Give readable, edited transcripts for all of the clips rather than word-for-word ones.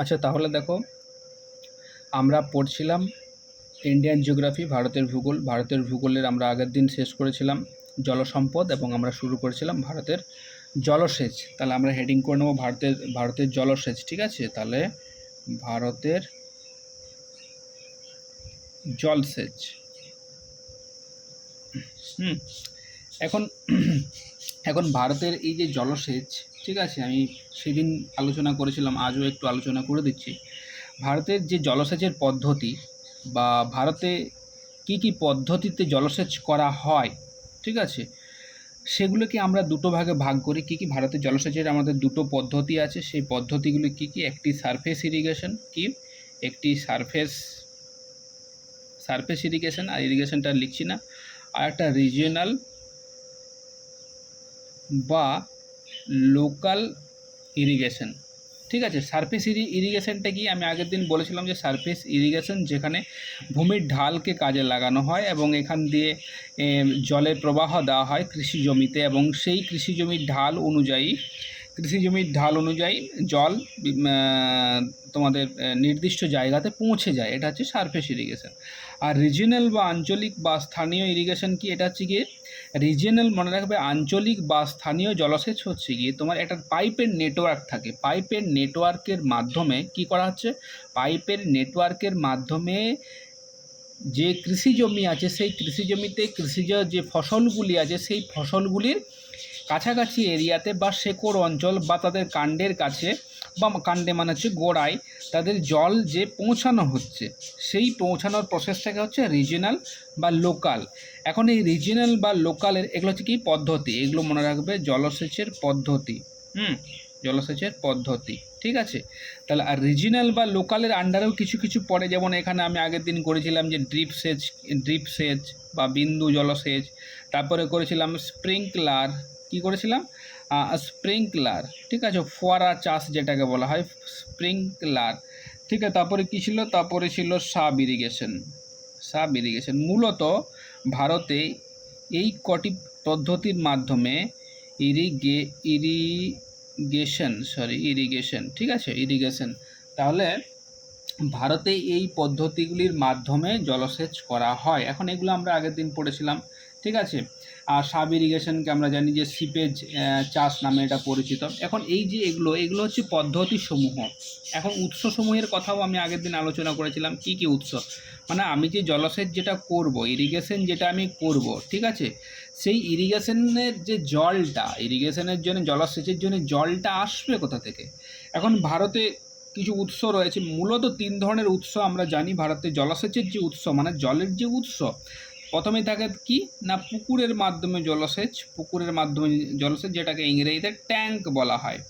আচ্ছা, তাহলে দেখো, আমরা পড়ছিলাম ইন্ডিয়ান জিওগ্রাফি, ভারতের ভূগোলের আমরা আগের দিন শেষ করেছিলাম জলসম্পদ, এবং আমরা শুরু করেছিলাম ভারতের জলসেচ। তাহলে আমরা হেডিং করে নেবো ভারতের জলসেচ। ঠিক আছে, তাহলে ভারতের জলসেচ। এখন এখন ভারতের এই যে জলসেচ, ঠিক আছে, আমি সেদিন আলোচনা করেছিলাম, আজও একটু আলোচনা করে দিচ্ছি। ভারতের যে জলসেচের পদ্ধতি, বা ভারতে কি কি পদ্ধতিতে জলসেচ করা হয়, ঠিক আছে, সেগুলোকে আমরা দুটো ভাগে ভাগ করি। কি কি ভারতের জলসেচের আমাদের দুটো পদ্ধতি আছে, সেই পদ্ধতিগুলি কি কি? একটি সারফেস ইরিগেশন, একটি সারফেস ইরিগেশন, আর ইরিগেশনটা লিখছি না, আর একটা রিজিওনাল বা লোকাল ইরিগেশন। ঠিক আছে, সারফেস ইরিগেশনটা কি? আমি আগের দিন বলেছিলাম যে সারফেস ইরিগেশন যেখানে ভূমির ঢালকে কাজে লাগানো হয় এবং এখান দিয়ে জলের প্রবাহ দেওয়া হয় কৃষি জমিতে, এবং সেই কৃষি জমির ঢাল অনুযায়ী জল তোমাদের নির্দিষ্ট জায়গাতে পৌঁছে যায়। এটা হচ্ছে সারফেস ইরিগেশন। আর রিজিওনাল বা আঞ্চলিক বা স্থানীয় ইরিগেশন কি? এটা হচ্ছে গিয়ে রিজিওনাল, মনে রাখবে, আঞ্চলিক বা স্থানীয় জলসেচ হচ্ছে গিয়ে তোমার একটা পাইপের নেটওয়ার্ক থাকে। পাইপের নেটওয়ার্কের মাধ্যমে কি করা হচ্ছে? পাইপের নেটওয়ার্কের মাধ্যমে যে কৃষি জমি আছে, সেই কৃষি জমিতে কৃষিজ যে ফসলগুলি আছে, সেই ফসলগুলির কাছাকাছি এরিয়াতে বা শেকড় অঞ্চল বা তাদের কাণ্ডের কাছে, বা কাণ্ডে মানে হচ্ছে গোড়ায়, তাদের জল যে পৌঁছানো হচ্ছে, সেই পৌঁছানোর প্রসেসটাকে হচ্ছে রিজিওনাল বা লোকাল। এখন এই রিজিওনাল বা লোকালের এগুলো হচ্ছে কি পদ্ধতি, এগুলো মনে রাখবে জলসেচের পদ্ধতি। জলসেচের পদ্ধতি, ঠিক আছে। তাহলে আর রিজিওনাল বা লোকালের আন্ডারেও কিছু কিছু পড়ে, যেমন এখানে আমি আগের দিন করেছিলাম যে ড্রিপ সেচ বা বিন্দু জলসেচ, তারপরে করেছিলাম স্প্রিংকলার, কি করেছিলাম? স্প্রিংকলার, ঠিক আছে, ফোয়ারা চাষ যেটাকে বলা হয়, স্প্রিংকলার, ঠিক আছে। তারপরে কী ছিল? তারপরে ছিল সাব ইরিগেশন। মূলত ভারতে এই কটি পদ্ধতির মাধ্যমে ইরিগেশন, ঠিক আছে, ইরিগেশন। তাহলে ভারতে এই পদ্ধতিগুলির মাধ্যমে জলসেচ করা হয়। এখন এগুলো আমরা আগের দিন পড়েছিলাম, ঠিক আছে। আর সাব ইরিগেশনকে আমরা জানি যে সিপেজ চাষ নামে এটা পরিচিত। এখন এই যে এগুলো হচ্ছে পদ্ধতিসমূহ। এখন উৎসসমূহের কথাও আমি আগের দিন আলোচনা করেছিলাম। কি কি উৎস? মানে আমি যে জলসেচ যেটা করব, ইরিগেশন যেটা আমি করব, ঠিক আছে, সেই ইরিগেশনের যে জলটা, ইরিগেশনের জন্য, জলসেচের জন্য জলটা আসবে কোথা থেকে? এখন ভারতে কিছু উৎস রয়েছে, মূলত 3 ধরনের উৎস আমরা জানি ভারতে জলসেচের যে উৎস, মানে জলের যে উৎস। প্রথমে থাকে কি না, পুকুরের মাধ্যমে জলসেচ, যেটাকে ইংরেজিতে ট্যাঙ্ক বলা হয়।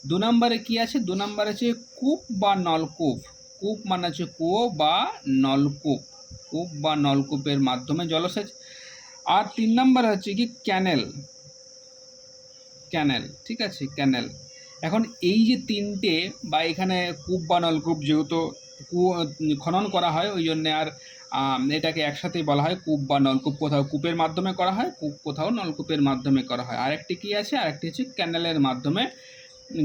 2 নম্বরে কি আছে? 2 নম্বরে আছে কূপ বা নলকূপ। কূপ মানে হচ্ছে কুয়ো বা নলকূপ, কূপ বা নলকূপের মাধ্যমে জলসেচ। আর 3 নম্বরে হচ্ছে কি ক্যানেল, ঠিক আছে, ক্যানেল। এখন এই যে 3টে, বা এখানে কূপ বা নলকূপ, যেহেতু খনন করা হয় ওই জন্যে আর এটাকে একসাথেই বলা হয় কূপ বা নলকূপ। কোথাও কূপের মাধ্যমে করা হয়, কোথাও নলকূপের মাধ্যমে করা হয়। আরেকটি কি আছে? আরেকটি হচ্ছে ক্যানেলের মাধ্যমে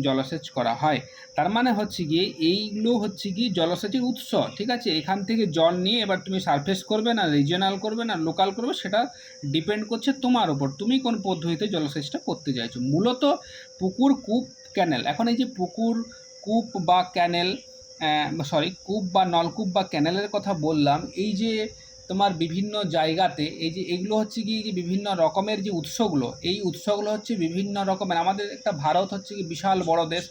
জলসেচ করা হয়। তার মানে হচ্ছে গিয়ে এইগুলো হচ্ছে কি জলসেচের উৎস, ঠিক আছে। এখান থেকে জল নিয়ে এবার তুমি সারফেস করবে না রিজিওনাল করবে না লোকাল করবে, সেটা ডিপেন্ড করছে তোমার উপর, তুমি কোন পদ্ধতিতে জলসেচটা করতে চাইছো। মূলত পুকুর, কূপ, ক্যানেল। এখন এই যে পুকুর, কূপ বা ক্যানেল, কূপ বা নলকূপ বা ক্যানেলের কথা বললাম, এই যে তোমার বিভিন্ন জায়গাতে এই যে এগুলো হচ্ছে কি যে বিভিন্ন রকমের যে উৎসগুলো, এই উৎসগুলো হচ্ছে বিভিন্ন রকমের। আমাদের একটা ভারত হচ্ছে কি বিশাল বড় দেশ,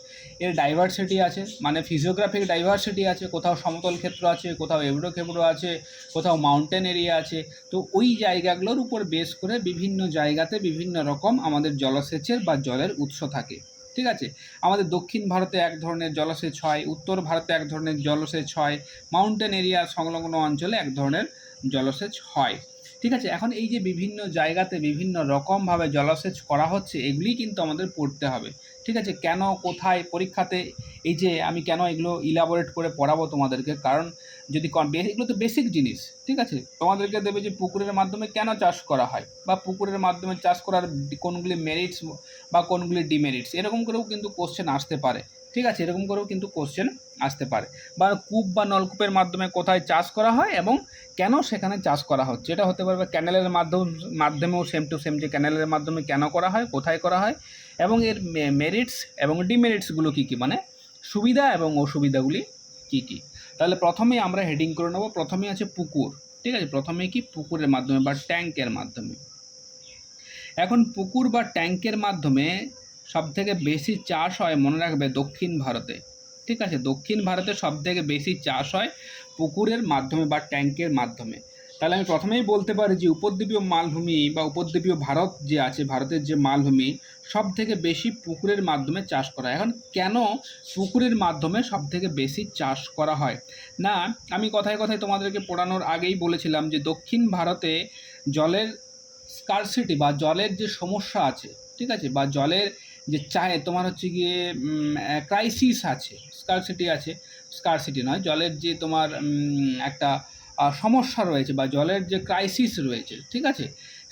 এর ডাইভার্সিটি আছে, মানে ফিজিওগ্রাফিক ডাইভার্সিটি আছে। কোথাও সমতল ক্ষেত্র আছে, কোথাও এবড়ো খেবড়ো আছে, কোথাও মাউন্টেন এরিয়া আছে। তো ওই জায়গাগুলোর উপর বেস করে বিভিন্ন জায়গাতে বিভিন্ন রকম আমাদের জলসেচের বা জলের উৎস থাকে, ঠিক আছে। আমাদের দক্ষিণ ভারতে এক ধরনের জলসেচ হয়, উত্তর ভারতে এক ধরনের জলসেচ হয়, মাউন্টেন এরিয়ার সংলগ্ন অঞ্চলে এক ধরনের জলসেচ হয়, ঠিক আছে। এখন এই যে বিভিন্ন জায়গাতে বিভিন্ন রকমভাবে জলসেচ করা হচ্ছে, এগুলি কিন্তু আমাদের পড়তে হবে, ঠিক আছে। কেন, কোথায়, পরীক্ষাতে এই যে আমি কেন এগুলো ইলাবোরেট করে পড়াবো তোমাদেরকে, কারণ যদি এগুলো তো বেসিক জিনিস, ঠিক আছে। তোমাদেরকে দেবে যে পুকুরের মাধ্যমে কেন চাষ করা হয়, বা পুকুরের মাধ্যমে চাষ করার কোনগুলি মেরিটস বা কোনগুলি ডিমেরিটস, এরকম করেও কিন্তু কোশ্চেন আসতে পারে, ঠিক আছে, এরকম করেও কিন্তু কোশ্চেন আসতে পারে। বা কূপ বা নলকূপের মাধ্যমে কোথায় চাষ করা হয় এবং কেন সেখানে চাষ করা হচ্ছে, এটা হতে পারে। ক্যানেলের মাধ্যমেও সেম টু সেম, যে ক্যানেলের মাধ্যমে কেন করা হয়, কোথায় করা হয়, এবং এর মেরিটস এবং ডিমেরিটসগুলো কী কী, মানে সুবিধা এবং অসুবিধাগুলি কী কী। তাহলে প্রথমেই আমরা হেডিং করে নেব, প্রথমে আছে পুকুর। ঠিক আছে, প্রথমে কি পুকুরের মাধ্যমে বা ট্যাঙ্কের মাধ্যমে। এখন পুকুর বা ট্যাঙ্কের মাধ্যমে সবথেকে বেশি চাষ হয়, মনে রাখবে, দক্ষিণ ভারতে। ঠিক আছে, দক্ষিণ ভারতে সবথেকে বেশি চাষ হয় পুকুরের মাধ্যমে বা ট্যাঙ্কের মাধ্যমে। তাহলে আমি প্রথমেই বলতে পারি যে উপদ্বীপীয় মালভূমি বা উপদ্বীপীয় ভারত যে আছে, ভারতের যে মালভূমি, সব থেকে বেশি পুকুরের মাধ্যমে চাষ করা হয়। এখন কেন পুকুরের মাধ্যমে সব থেকে বেশি চাষ করা হয়? না, আমি কথায় কথায় তোমাদেরকে পড়ানোর আগেই বলেছিলাম যে দক্ষিণ ভারতে জলের স্কারসিটি বা জলের যে সমস্যা আছে, ঠিক আছে, বা জলের যে তোমার হচ্ছে গিয়ে ক্রাইসিস আছে, স্কারসিটি আছে, স্কারসিটি নয়, জলের যে তোমার একটা সমস্যা রয়েছে বা জলের যে ক্রাইসিস রয়েছে, ঠিক আছে,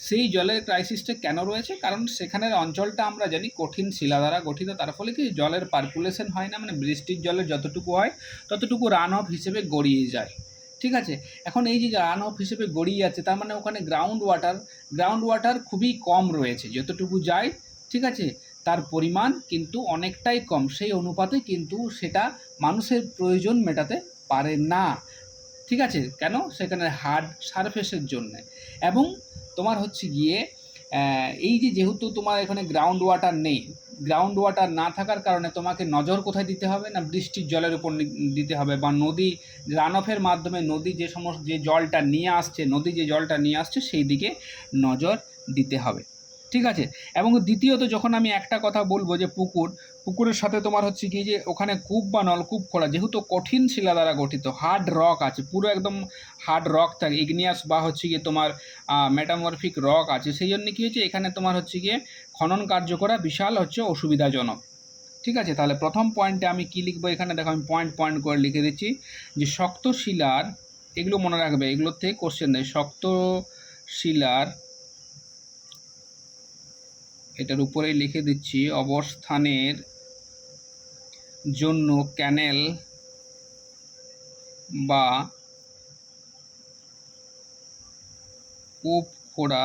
সেই জলের ক্রাইসিসটা কেন রয়েছে? কারণ সেখানের অঞ্চলটা আমরা জানি কঠিন শিলা দ্বারা গঠিত, তার ফলে কি জলের পার্কুলেশন হয় না, মানে বৃষ্টির জলের যতটুকু হয় ততটুকু রান অফ হিসেবে গড়িয়ে যায়। ঠিক আছে, এখন এই যে রান অফ হিসেবে গড়িয়ে যাচ্ছে, তার মানে ওখানে গ্রাউন্ড ওয়াটার খুবই কম রয়েছে, যতটুকু যায়, ঠিক আছে, তার পরিমাণ কিন্তু অনেকটাই কম, সেই অনুপাতে কিন্তু সেটা মানুষের প্রয়োজন মেটাতে পারে না। ঠিক আছে, কেন? সেখানে হার্ড সারফেসের জন্যে। এবং তোমার হচ্ছে গিয়ে এই যে যেহেতু তোমার এখানে গ্রাউন্ড ওয়াটার নেই, গ্রাউন্ড ওয়াটার না থাকার কারণে তোমাকে নজর কোথায় দিতে হবে না, বৃষ্টির জলের উপর দিতে হবে, বা নদী রান অফের মাধ্যমে নদী যে জলটা নিয়ে আসছে, নদী যে জলটা নিয়ে আসছে সেই দিকে নজর দিতে হবে। ঠিক আছে, এবং দ্বিতীয়ত যখন আমি একটা কথা বলবো যে পুকুরের সাথে তোমার হচ্ছে কি যে ওখানে কূপ বা নলকূপ করা, যেহেতু কঠিন শিলা দ্বারা গঠিত, হার্ড রক আছে, পুরো একদম হার্ড রক থাকে, ইগনিয়াস বা হচ্ছে গিয়ে তোমার মেটামরফিক রক আছে, সেই জন্য কী হচ্ছে এখানে তোমার হচ্ছে গিয়ে খনন কার্য করা বিশাল হচ্ছে অসুবিধাজনক। ঠিক আছে, তাহলে প্রথম পয়েন্টে আমি কি লিখবো, এখানে দেখো আমি পয়েন্ট পয়েন্ট করে লিখে দিচ্ছি যে শক্ত শিলার, এগুলো মনে রাখবে, এগুলোর থেকে কোশ্চেন দেয়, শক্ত শিলার, এটার উপরেই লিখে দিচ্ছি, অবস্থানের জন্য ক্যানেল বা কূপ খোঁড়া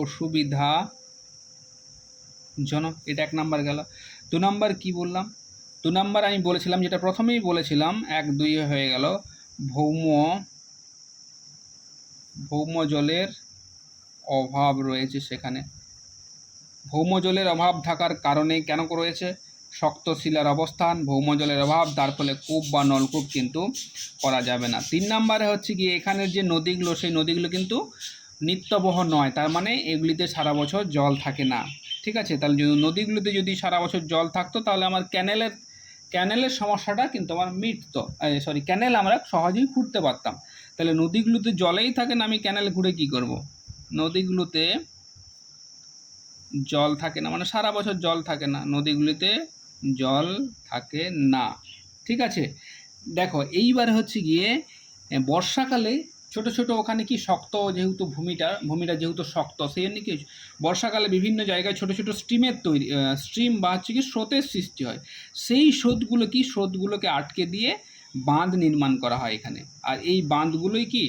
অসুবিধাজনক। এটা 1 নাম্বার গেল। 2 নাম্বার কি বললাম? 2 নাম্বার আমি বলেছিলাম, যেটা প্রথমেই বলেছিলাম, 1-2 হয়ে গেল, ভৌম জলের অভাব রয়েছে সেখানে। ভৌম জলের অভাব থাকার কারণে কেন রয়েছে? শক্ত শিলার অবস্থান, ভৌম জলের অভাব, তার ফলে কূপ বা নলকূপ কিন্তু করা যাবে না। 3 নাম্বারে হচ্ছে কি, এখানের যে নদীগুলো, সেই নদীগুলো কিন্তু নিত্যবহ নয়, তার মানে এগুলিতে সারা বছর জল থাকে না। ঠিক আছে, তাহলে যদি নদীগুলোতে যদি সারা বছর জল থাকতো, তাহলে আমার ক্যানেলের সমস্যাটা কিন্তু আমার মিটতো, ক্যানেল আমরা সহজেই খুঁড়তে পারতাম। তাহলে নদীগুলোতে জলেই থাকে না, আমি ক্যানেল ঘুরে কি করব? নদীগুলোতে জল থাকে না, মানে সারা বছর জল থাকে না, নদীগুলিতে জল থাকে না। ঠিক আছে, দেখো এইবারে হচ্ছে গিয়ে বর্ষাকালে ছোট ছোট ওখানে কি শক্ত, যেহেতু ভূমিটা যেহেতু শক্ত, সেই জন্য কি বর্ষাকালে বিভিন্ন জায়গায় ছোট ছোট স্ট্রিম বা হচ্ছে কি স্রোতের সৃষ্টি হয়। সেই স্রোতগুলোকে আটকে দিয়ে বাঁধ নির্মাণ করা হয় এখানে। আর এই বাঁধগুলোই কি,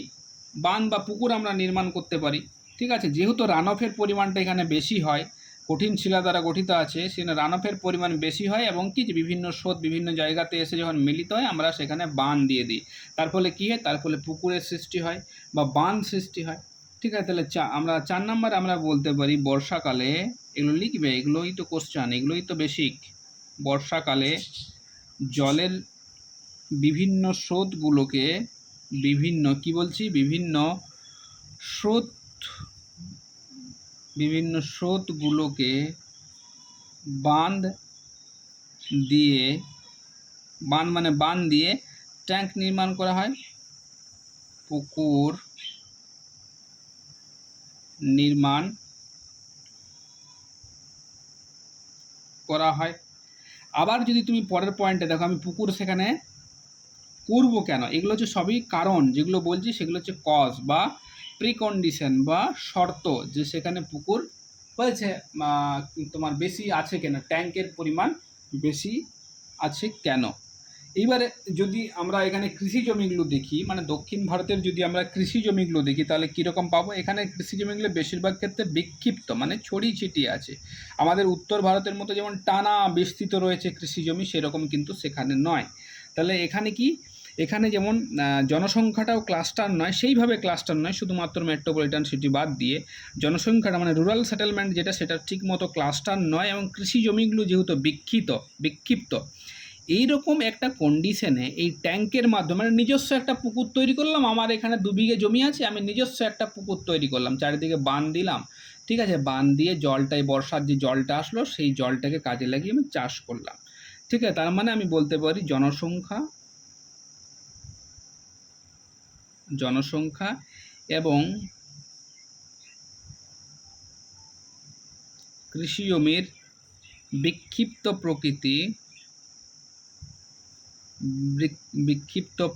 বাঁধ বা পুকুর আমরা নির্মাণ করতে পারি। ঠিক আছে, যেহেতু রান অফের পরিমাণটা এখানে বেশি হয়, কঠিন শিলা দ্বারা গঠিত আছে, সেখানে রান অফের পরিমাণ বেশি হয়, এবং কি যে বিভিন্ন স্রোত বিভিন্ন জায়গাতে এসে যখন মিলিত হয়, আমরা সেখানে বাঁধ দিয়ে দিই, তার ফলে কী হয়, তার ফলে পুকুরের সৃষ্টি হয় বা বাঁধ সৃষ্টি হয়। ঠিক আছে, তাহলে আমরা 4 নাম্বার আমরা বলতে পারি বর্ষাকালে, এগুলো লিখবে, এগুলোই তো কোশ্চেন, এগুলোই তো বেসিক। বর্ষাকালে জলের বিভিন্ন স্রোতগুলোকে বিভিন্ন স্রোতগুলোকে বাঁধ দিয়ে ট্যাঙ্ক নির্মাণ করা হয়, পুকুর নির্মাণ করা হয়। আবার যদি তুমি পরের পয়েন্টে দেখো, আমি পুকুর সেখানে করবো কেন, এগুলো হচ্ছে সবই কারণ, যেগুলো বলছি সেগুলো হচ্ছে কজ বা প্রিকন্ডিশন বা শর্ত, যে সেখানে পুকুর বলছে তোমার বেশি আছে কেন, ট্যাঙ্কের পরিমাণ বেশি আছে কেন। এইবারে যদি আমরা এখানে কৃষি জমিগুলো দেখি, মানে দক্ষিণ ভারতের যদি আমরা কৃষি জমিগুলো দেখি তাহলে কীরকম পাবো। এখানে কৃষি জমিগুলো বেশিরভাগ ক্ষেত্রে বিক্ষিপ্ত, মানে ছড়িয়ে ছিটিয়ে আছে। আমাদের উত্তর ভারতের মতো যেমন টানা বিস্তৃত রয়েছে কৃষি জমি, সেরকম কিন্তু সেখানে নয়। তাহলে এখানে কি, এখানে যেমন জনসংখ্যাটাও ক্লাস্টার নয়, সেইভাবে ক্লাস্টার নয়, শুধুমাত্র মেট্রোপলিটন সিটি বাদ দিয়ে জনসংখ্যাটা মানে রুরাল সেটেলমেন্ট যেটা, সেটা ঠিকমতো ক্লাস্টার নয়। এবং কৃষি জমিগুলো যেহেতু বিক্ষিপ্ত, এইরকম একটা কন্ডিশনে এই ট্যাঙ্কের মাধ্যমে মানে নিজস্ব একটা পুকুর তৈরি করলাম। আমার এখানে 2 বিঘে জমি আছে, আমি নিজস্ব একটা পুকুর তৈরি করলাম, চারিদিকে বাঁধ দিলাম, ঠিক আছে, বাঁধ দিয়ে জলটাই, বর্ষার যে জলটা আসলো সেই জলটাকে কাজে লাগিয়ে আমি চাষ করলাম, ঠিক আছে। তার মানে আমি বলতে পারি জনসংখ্যা এবং কৃষি জমির বিক্ষিপ্ত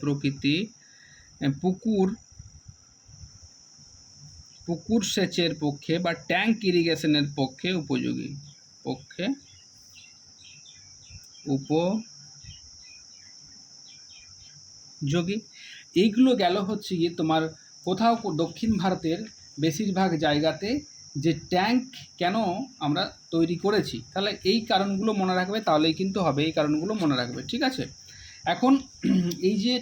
প্রকৃতি পুকুর সেচের পক্ষে বা ট্যাঙ্ক ইরিগেশনের পক্ষে উপযোগী। এইগুলো গেল হচ্ছে গিয়ে তোমার কোথাও দক্ষিণ ভারতের বেশিরভাগ জায়গাতে যে ট্যাঙ্ক কেন আমরা তৈরি করেছি, তাহলে এই কারণগুলো মনে রাখবে, তাহলেই কিন্তু হবে, এই কারণগুলো মনে রাখবে, ঠিক আছে। এখন এই যে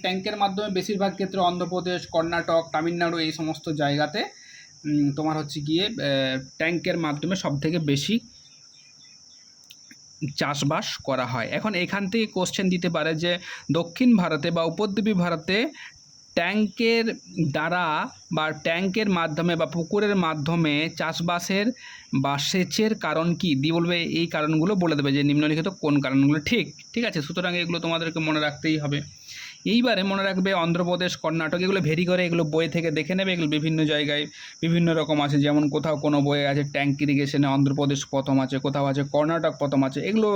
ট্যাঙ্কের মাধ্যমে বেশিরভাগ ক্ষেত্রে অন্ধ্রপ্রদেশ, কর্ণাটক, তামিলনাড়ু এই সমস্ত জায়গাতে তোমার হচ্ছে গিয়ে ট্যাঙ্কের মাধ্যমে সবথেকে বেশি চাষবাস করা হয়। এখন এখান থেকে কোশ্চেন দিতে পারে যে দক্ষিণ ভারতে বা উপদ্বীপী ভারতে ট্যাঙ্কের দ্বারা বা ট্যাঙ্কের মাধ্যমে বা পুকুরের মাধ্যমে চাষবাসের বা সেচের কারণ কি, দিয়ে বলবে এই কারণগুলো বলে দেবে যে নিম্নলিখিত কোন কারণগুলো ঠিক আছে। সুতরাং এগুলো তোমাদেরকে মনে রাখতেই হবে। এইবারে মনে রাখবে অন্ধ্রপ্রদেশ, কর্ণাটক এগুলো ভেরি করে, এগুলো বই থেকে দেখে নেবে। এগুলো বিভিন্ন জায়গায় বিভিন্ন রকম আছে, যেমন কোথাও কোনো বইয়ে আছে ট্যাঙ্ক ইরিগেশনে অন্ধ্রপ্রদেশ প্রথম আছে, কোথাও আছে কর্ণাটক প্রথম আছে। এগুলো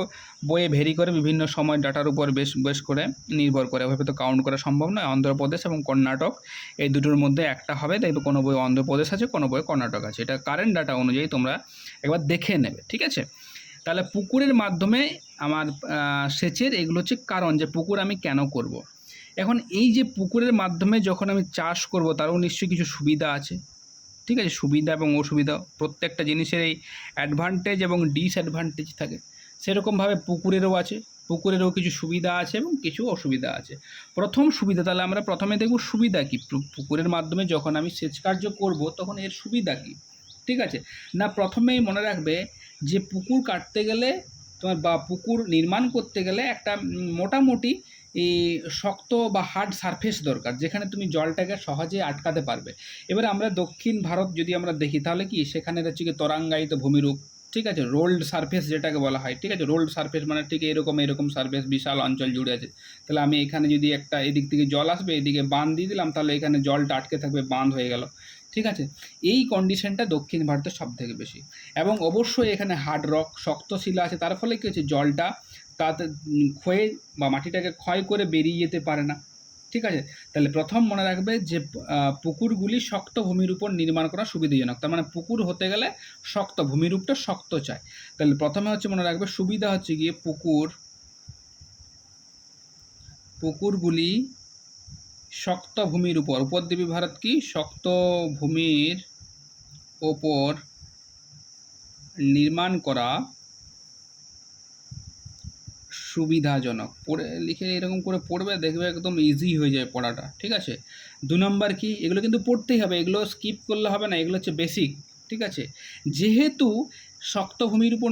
বইয়ে ভেরি করে বিভিন্ন সময় ডাটার উপর বেশ করে নির্ভর করে, ওইভাবে তো কাউন্ট করা সম্ভব নয়। অন্ধ্রপ্রদেশ এবং কর্ণাটক এই দুটোর মধ্যে একটা হবে, দেখবে কোনো বই অন্ধ্রপ্রদেশ আছে, কোনো বই কর্ণাটক আছে। এটা কারেন্ট ডাটা অনুযায়ী তোমরা একবার দেখে নেবে, ঠিক আছে। তাহলে পুকুরের মাধ্যমে আমার সেচের এগুলো হচ্ছে কারণ, যে পুকুর আমি কেন করব। এখন এই যে পুকুরের মাধ্যমে যখন আমি চাষ করব তারও নিশ্চয়ই কিছু সুবিধা আছে, ঠিক আছে। সুবিধা এবং অসুবিধা, প্রত্যেকটা জিনিসের এই অ্যাডভান্টেজ এবং ডিসঅ্যাডভান্টেজ থাকে, সেরকমভাবে পুকুরেরও আছে। পুকুরেরও কিছু সুবিধা আছে এবং কিছু অসুবিধা আছে। প্রথম সুবিধা, তাহলে আমরা প্রথমে দেখব সুবিধা কী। পুকুরের মাধ্যমে যখন আমি সেচ কার্য করব তখন এর সুবিধা কী, ঠিক আছে না। প্রথমেই মনে রাখবে যে পুকুর কাটতে গেলে তোমার বা পুকুর নির্মাণ করতে গেলে একটা মোটামুটি এই শক্ত বা হার্ড সারফেস দরকার, যেখানে তুমি জলটাকে সহজে আটকাতে পারবে। এবার আমরা দক্ষিণ ভারত যদি আমরা দেখি তাহলে কি সেখানে হচ্ছে কি তরাঙ্গায়িত ভূমিরূপ, ঠিক আছে, রোল্ড সারফেস যেটাকে বলা হয়, ঠিক আছে। রোল্ড সারফেস মানে ঠিক এরকম সারফেস বিশাল অঞ্চল জুড়ে আছে। তাহলে আমি এখানে যদি একটা এদিক থেকে জল আসবে, এদিকে বাঁধ দিয়ে দিলাম, তাহলে এখানে জলটা আটকে থাকবে, বাঁধ হয়ে গেল, ঠিক আছে। এই কন্ডিশনটা দক্ষিণ ভারতের সব থেকে বেশি। এবং অবশ্যই এখানে হার্ড রক, শক্ত শিলা আছে, তার ফলে কী হচ্ছে জলটা তাতে ক্ষয়ে বা মাটিটাকে ক্ষয় করে বেরিয়ে যেতে পারে না, ঠিক আছে। তাহলে প্রথম মনে রাখবে যে পুকুরগুলি শক্ত ভূমির উপর নির্মাণ করা সুবিধাজনক। তার মানে পুকুর হতে গেলে শক্ত ভূমিরূপটা শক্ত চাই। তাহলে প্রথমে হচ্ছে মনে রাখবে সুবিধা হচ্ছে গিয়ে পুকুরগুলি শক্ত ভূমির উপর, উপদ্বীপী ভারত কি শক্ত ভূমির ওপর নির্মাণ করা সুবিধাজনক। পড়ে লিখে এরকম করে পড়বে, দেখবে একদম ইজি হয়ে যায় পড়াটা, ঠিক আছে। 2 নম্বর কি, এগুলো কিন্তু পড়তেই হবে, এগুলো স্কিপ করলে হবে না, এগুলো হচ্ছে বেসিক, ঠিক আছে। যেহেতু শক্ত ভূমির উপর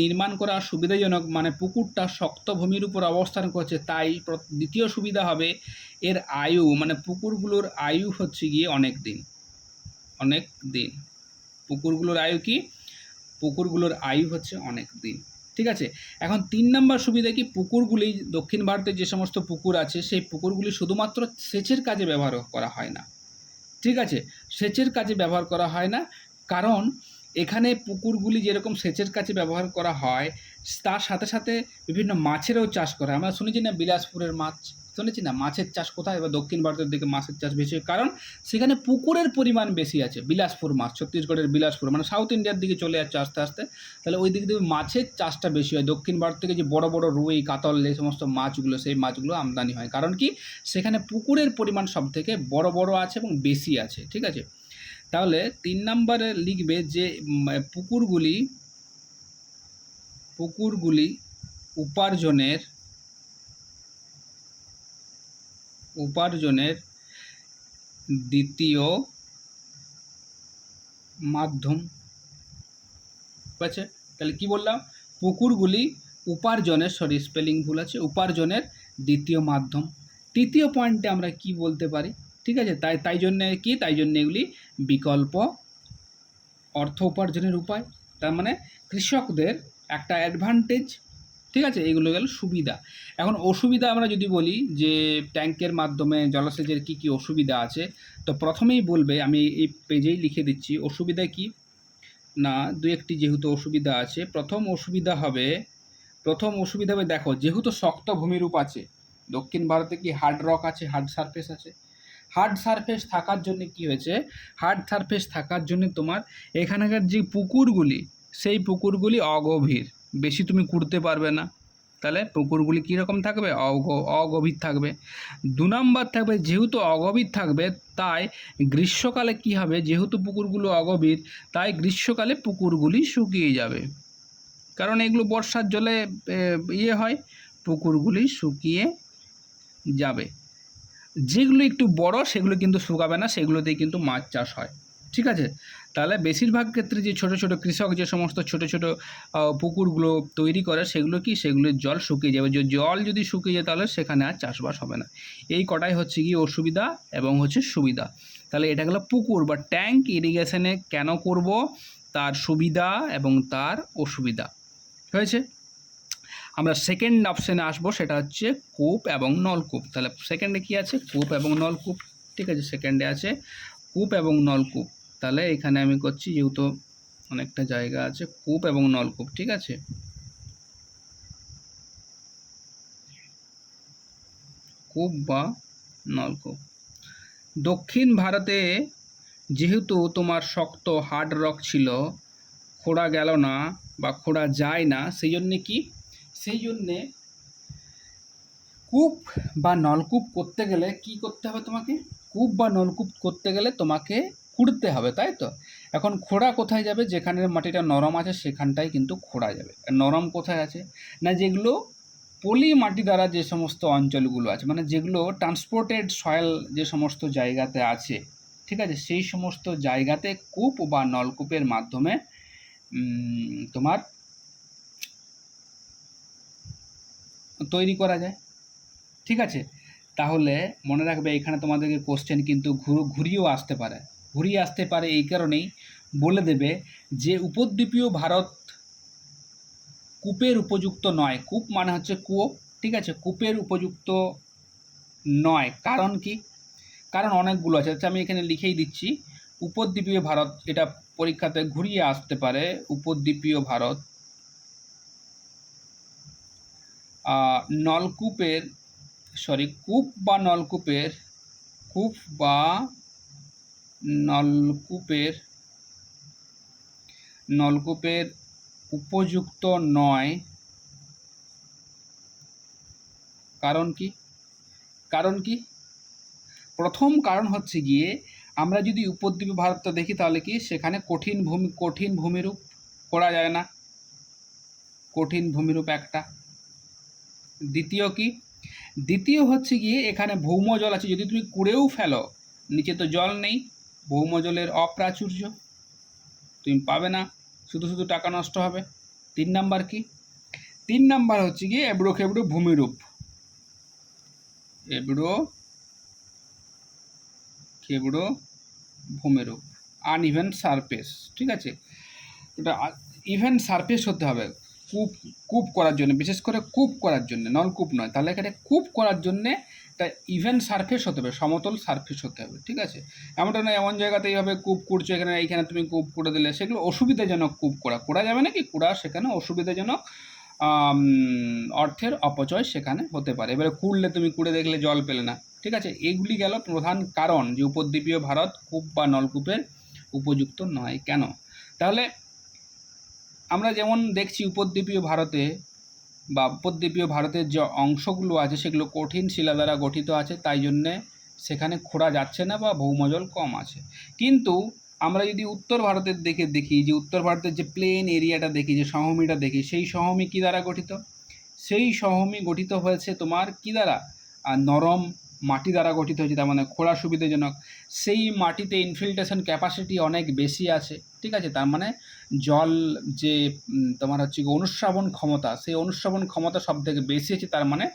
নির্মাণ করা সুবিধাজনক, মানে পুকুরটা শক্ত ভূমির উপর অবস্থান করছে, তাই দ্বিতীয় সুবিধা হবে এর আয়ু, মানে পুকুরগুলোর আয়ু হচ্ছে গিয়ে অনেক দিন। পুকুরগুলোর আয়ু কি, পুকুরগুলোর আয়ু হচ্ছে অনেক দিন, ঠিক আছে। এখন 3 নম্বর সুবিধা কি, পুকুরগুলি দক্ষিণ ভারতের যে সমস্ত পুকুর আছে সেই পুকুরগুলি শুধুমাত্র সেচের কাজে ব্যবহার করা হয় না, ঠিক আছে। সেচের কাজে ব্যবহার করা হয় না, কারণ এখানে পুকুরগুলি যেরকম সেচের কাজে ব্যবহার করা হয় তার সাথে সাথে বিভিন্ন মাছেরও চাষ করা হয়। আমরা শুনেছি না বিলাসপুরের মাছ, তো শুনেছি না মাছের চাষ কোথায়, এবার দক্ষিণ ভারতের দিকে মাছের চাষ বেশি, কারণ সেখানে পুকুরের পরিমাণ বেশি আছে। বিলাসপুর মাছ, ছত্তিশগড়ের বিলাসপুর, মানে সাউথ ইন্ডিয়ার দিকে চলে যাচ্ছে আস্তে আস্তে, তাহলে ওই দিক থেকে মাছের চাষটা বেশি হয়। দক্ষিণ ভারত থেকে যে বড় বড় রুই, কাতল, এই সমস্ত মাছগুলো, সেই মাছগুলো আমদানি হয়, কারণ কি সেখানে পুকুরের পরিমাণ সব থেকে বড় বড় আছে এবং বেশি আছে। ঠিক আছে, তাহলে 3 নম্বরে লিখবে যে পুকুরগুলি উপার্জনের দ্বিতীয় মাধ্যম। ঠিক আছে, তাহলে কি বললাম, পুকুরগুলি উপার্জনের, স্পেলিং ভুল আছে, উপার্জনের দ্বিতীয় মাধ্যম। তৃতীয় পয়েন্টে আমরা কি বলতে পারি? ঠিক আছে, তাই জন্য এগুলি বিকল্প অর্থ উপার্জনের উপায়। তার মানে কৃষকদের একটা অ্যাডভান্টেজ। ঠিক আছে, এগুলো গেল সুবিধা। এখন অসুবিধা আমরা যদি বলি যে ট্যাঙ্কের মাধ্যমে জলসেচের কি কি অসুবিধা আছে, তো প্রথমেই বলবে, আমি এই পেজেই লিখে দিচ্ছি অসুবিধা কি না, দু একটি যেহেতু অসুবিধা আছে। প্রথম অসুবিধা হবে দেখো, যেহেতু শক্ত ভূমিরূপ আছে, দক্ষিণ ভারতে কি হার্ড রক আছে, হার্ড সারফেস আছে। হার্ড সারফেস থাকার জন্য কি হয়েছে, তোমার এখানকার যে পুকুরগুলি, সেই পুকুরগুলি অগভীর, বেশি তুমি কুড়তে পারবে না। তাহলে পুকুরগুলি কীরকম থাকবে, অগভীর থাকবে। 2 নম্বর থাকবে, যেহেতু অগভীর থাকবে তাই গ্রীষ্মকালে কি হবে, যেহেতু পুকুরগুলো অগভীর তাই গ্রীষ্মকালে পুকুরগুলি শুকিয়ে যাবে, কারণ এগুলো বর্ষার জলে হয়, পুকুরগুলি শুকিয়ে যাবে। যেগুলো একটু বড় সেগুলো কিন্তু শুকাবে না, সেগুলোতেই কিন্তু মাছ চাষ হয়। ঠিক আছে, তাহলে বেশিরভাগ ক্ষেত্রে যে ছোট ছোট কৃষক যে সমস্ত ছোট ছোট পুকুরগুলো তৈরি করে, সেগুলোর জল শুকিয়ে যাবে। জল যদি শুকিয়ে যায় তাহলে সেখানে আর চাষবাস হবে না। এই কটাই হচ্ছে কি অসুবিধা এবং হচ্ছে সুবিধা। তাহলে এটা গেলো পুকুর বা ট্যাঙ্ক ইরিগেশনে কেন করব, তার সুবিধা এবং তার অসুবিধা। হয়েছে, আমরা সেকেন্ড অপশানে আসবো, সেটা হচ্ছে কূপ এবং নলকূপ। তাহলে সেকেন্ডে কি আছে, কূপ এবং নলকূপ। ঠিক আছে, সেকেন্ডে আছে কূপ এবং নলকূপ। তাহলে এখানে আমি করছি, যেহেতু অনেকটা জায়গা আছে, কূপ এবং নলকূপ। ঠিক আছে, কূপ বা নলকূপ। দক্ষিণ ভারতে যেহেতু তোমার শক্ত হার্ড রক ছিল, খোঁড়া গেল না বা খোঁড়া যায় না, সেই জন্যে কূপ বা নলকূপ করতে গেলে কি করতে হবে তোমাকে, কূপ বা নলকূপ করতে গেলে তোমাকে খুঁড়তে হবে, তাই তো। এখন খোঁড়া কোথায় যাবে, যেখানের মাটিটা নরম আছে সেখানটাই কিন্তু খোঁড়া যাবে। নরম কোথায় আছে না, যেগুলো পলি মাটি দ্বারা যে সমস্ত অঞ্চলগুলো আছে, মানে যেগুলো ট্রান্সপোর্টেড সয়েল যে সমস্ত জায়গাতে আছে, ঠিক আছে, সেই সমস্ত জায়গাতে কূপ বা নলকূপের মাধ্যমে তোমার তৈরি করা যায়। ঠিক আছে, তাহলে মনে রাখবে এখানে তোমাদেরকে কোশ্চেন কিন্তু ঘুরিয়ে আসতে পারে। এই কারণেই বলে দেবে যে উপদ্বীপীয় ভারত কূপের উপযুক্ত নয়। কূপ মানে হচ্ছে কুয়ো। ঠিক আছে, কূপের উপযুক্ত নয়, কারণ কি, কারণ অনেকগুলো আছে। আচ্ছা, আমি এখানে লিখেই দিচ্ছি, উপদ্বীপীয় ভারত, এটা পরীক্ষাতে ঘুরিয়ে আসতে পারে। উপদ্বীপীয় ভারত কূপ বা নলকূপের উপযুক্ত নয়। কারণ কি প্রথম কারণ হচ্ছে গিয়ে, আমরা যদি উপদ্বীপ ভারতটা দেখি তাহলে কি সেখানে কঠিন ভূমিরূপ করা যায় না, কঠিন ভূমিরূপ একটা। দ্বিতীয় হচ্ছে গিয়ে এখানে ভৌমজল আছে, যদি তুমি কুড়েও ফেলো নিচে তো জল নেই, ভৌমজলের অপ্রাচুর্য, তুমি পাবে না, শুধু টাকা নষ্ট হবে। 3 নাম্বার হচ্ছে গিয়ে এবড়ো খেবড়ো ভূমিরূপ, আনইভেন সারফেস। ঠিক আছে, এটা ইভেন সারফেস হতে হবে কূপ করার জন্য, বিশেষ করে কূপ করার জন্য, নলকূপ নয়। তাহলে এখানে কূপ করার জন্যে একটা ইভেন সারফেস হতে হবে, সমতল সারফেস হতে হবে। ঠিক আছে, এমনটা না এমন জায়গাতেই হবে কূপ করছো, এইখানে তুমি কূপ করে দিলে সেগুলো অসুবিধাজনক। কূপ করা যাবে নাকি, সেখানে অসুবিধাজনক অর্থের অপচয় সেখানে হতে পারে। এবারে কুড়লে তুমি কুড়ে দেখলে জল পেলে না, ঠিক আছে। এগুলি গেল প্রধান কারণ যে উপদ্বীপীয় ভারত কূপ বা নলকূপের উপযুক্ত নয় কেন। তাহলে আমরা যেমন দেখছি উপদ্বীপীয় ভারতে বা উপদ্বীপীয় ভারতের যে অংশগুলো আছে সেগুলো কঠিন শিলা দ্বারা গঠিত আছে, তাই জন্যে সেখানে খোঁড়া যাচ্ছে না বা ভৌমজল কম আছে। কিন্তু আমরা যদি উত্তর ভারতের দেখি যে উত্তর ভারতের যে প্লেন এরিয়াটা দেখি, যে সমভূমিটা দেখি, সেই সমভূমি কী দ্বারা গঠিত? সেই সমভূমি গঠিত হয়েছে তোমার কী দ্বারা? নরম মাটি দ্বারা গঠিত হয়েছে, তার মানে খোঁড়া সুবিধাজনক। সেই মাটিতে ইনফিল্ট্রেশন ক্যাপাসিটি অনেক বেশি আছে, ঠিক আছে। তার মানে জল যে তোমার হচ্ছে অনুশ্রাবণ ক্ষমতা, সেই অনুশ্রাবণ ক্ষমতা সব থেকে বেশি আছে, তার মানে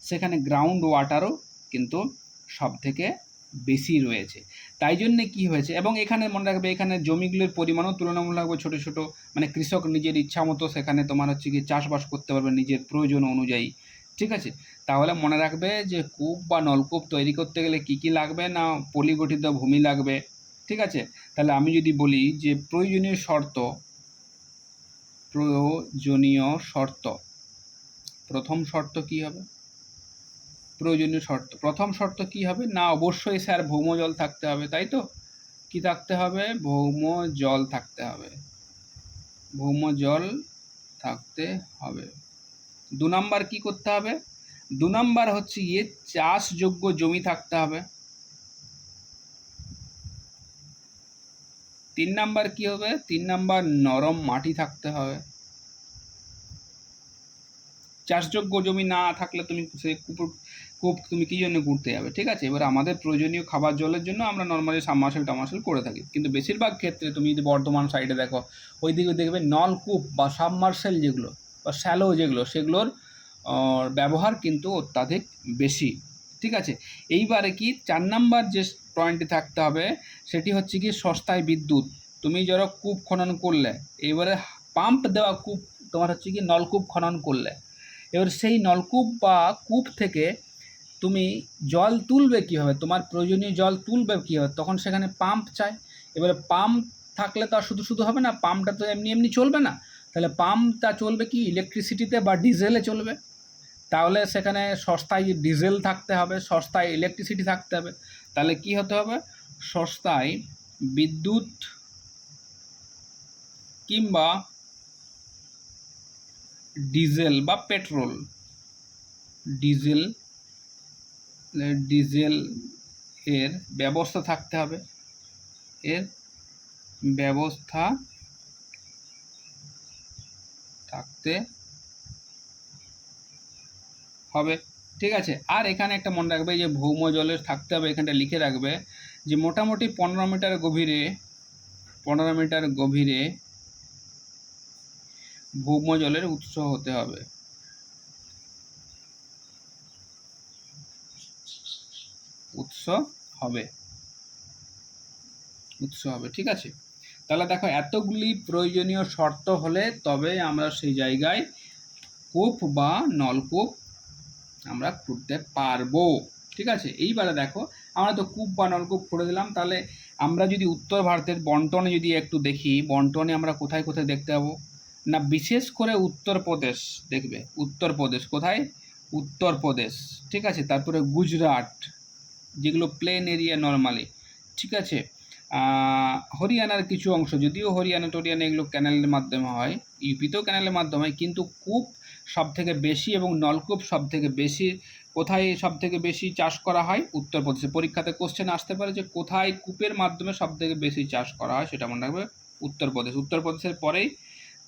সেখানে গ্রাউন্ড ওয়াটারও কিন্তু সব থেকে বেশি রয়েছে। তাই জন্যে কী হয়েছে, এবং এখানে মনে রাখবে এখানে জমিগুলোর পরিমাণও তুলনামূলকভাবে ছোটো ছোটো, মানে কৃষক নিজের ইচ্ছা মতো সেখানে তোমার হচ্ছে কি চাষবাস করতে পারবে নিজের প্রয়োজন অনুযায়ী, ঠিক আছে। তাহলে মনে রাখবে যে কূপ বা নলকূপ তৈরি করতে গেলে কি কি লাগবে না, পলিগঠিত ভূমি লাগবে, ঠিক আছে। তাহলে আমি যদি বলি যে প্রয়োজনীয় শর্ত, প্রথম শর্ত কি হবে? প্রয়োজনীয় শর্ত প্রথম শর্ত কি হবে না, অবশ্যই স্যার ভৌমজল থাকতে হবে, তাই তো। কি থাকতে হবে? ভৌমজল থাকতে হবে, ভৌমজল থাকতে হবে। 2 নাম্বার কি করতে হবে? 2 নাম্বার হচ্ছে গিয়ে চাষযোগ্য জমি থাকতে হবে। 3 নাম্বার কি হবে? 3 নাম্বার নরম মাটি থাকতে হবে। চাষযোগ্য জমি না থাকলে তুমি সেই কূপ তুমি কী জন্য করতে যাবে, ঠিক আছে। এবার আমাদের প্রয়োজনীয় খাবার জলের জন্য আমরা নর্মালি সাবমার্সেল করে থাকি, কিন্তু বেশিরভাগ ক্ষেত্রে তুমি যদি বর্ধমান সাইডে দেখো, ওই দিকে দেখবে নলকূপ বা সাবমার্সেল যেগুলো বা শ্যালো যেগুলো, সেগুলোর ব্যবহার কিন্তু অত্যাধিক বেশি, ঠিক আছে। এইবারে কি 4 নাম্বার যে পয়েন্টটি থাকতে হবে সেটি হচ্ছে কি সস্তায় বিদ্যুৎ। তুমি যারা কূপ খনন করলে, এবারে পাম্প দেওয়া কূপ তোমার হচ্ছে কি নলকূপ খনন করলে, এবার সেই নলকূপ বা কূপ থেকে তুমি জল তুলবে কীভাবে, তোমার প্রয়োজনীয় জল তুলবে কীভাবে, তখন সেখানে পাম্প চাই। এবারে পাম্প থাকলে তো আর শুধু শুধু হবে না, পাম্পটা তো এমনি এমনি চলবে না। তাহলে পাম্পটা চলবে কি ইলেকট্রিসিটিতে বা ডিজেলে চলবে। তাহলে সেখানে সস্তায় ডিজেল থাকতে হবে, সস্তায় ইলেকট্রিসিটি থাকতে হবে। তাহলে কি হতে হবে? সস্তায় বিদ্যুৎ কিংবা ডিজেল বা পেট্রোল, ডিজেল এর ব্যবস্থা থাকতে হবে, এর ব্যবস্থা থাকতে হবে, ঠিক আছে। আর এখানে একটা মনে রাখবে যে ভৌম জলের থাকতে হবে, এখানটা লিখে রাখবে যে মোটামুটি 15 মিটার গভীরে ভৌম জলের উৎস হতে হবে। উৎস হবে, ঠিক আছে। তাহলে দেখো এতগুলি প্রয়োজনীয় শর্ত হলে তবে আমরা সেই জায়গায় কূপ বা নলকূপ আমরা খুঁড়তে পারবো, ঠিক আছে। এইবারে দেখো আমরা তো কূপ বা নলকূপ খুঁড়ে দিলাম, তাহলে আমরা যদি উত্তর ভারতের বন্টনে যদি একটু দেখি, বন্টনে আমরা কোথায় কোথায় দেখতে পাবো না, বিশেষ করে উত্তরপ্রদেশ দেখবে। উত্তরপ্রদেশ কোথায়? উত্তরপ্রদেশ, ঠিক আছে। তারপরে গুজরাট, যেগুলো প্লেন এরিয়া নর্মালি, ঠিক আছে। হরিয়ানার কিছু অংশ, যদিও হরিয়ানা টরিয়ানা এগুলো ক্যানেলের মাধ্যমে হয়, ইউপিতেও ক্যানেলের মাধ্যমে হয়, কিন্তু কূপ সব থেকে বেশি এবং নলকূপ সব থেকে বেশি কোথায় সব থেকে বেশি চাষ করা হয়? উত্তরপ্রদেশে। পরীক্ষাতে কোশ্চেন আসতে পারে যে কোথায় কূপের মাধ্যমে সব থেকে বেশি চাষ করা হয়, সেটা মনে রাখবে উত্তরপ্রদেশ। উত্তরপ্রদেশের পরেই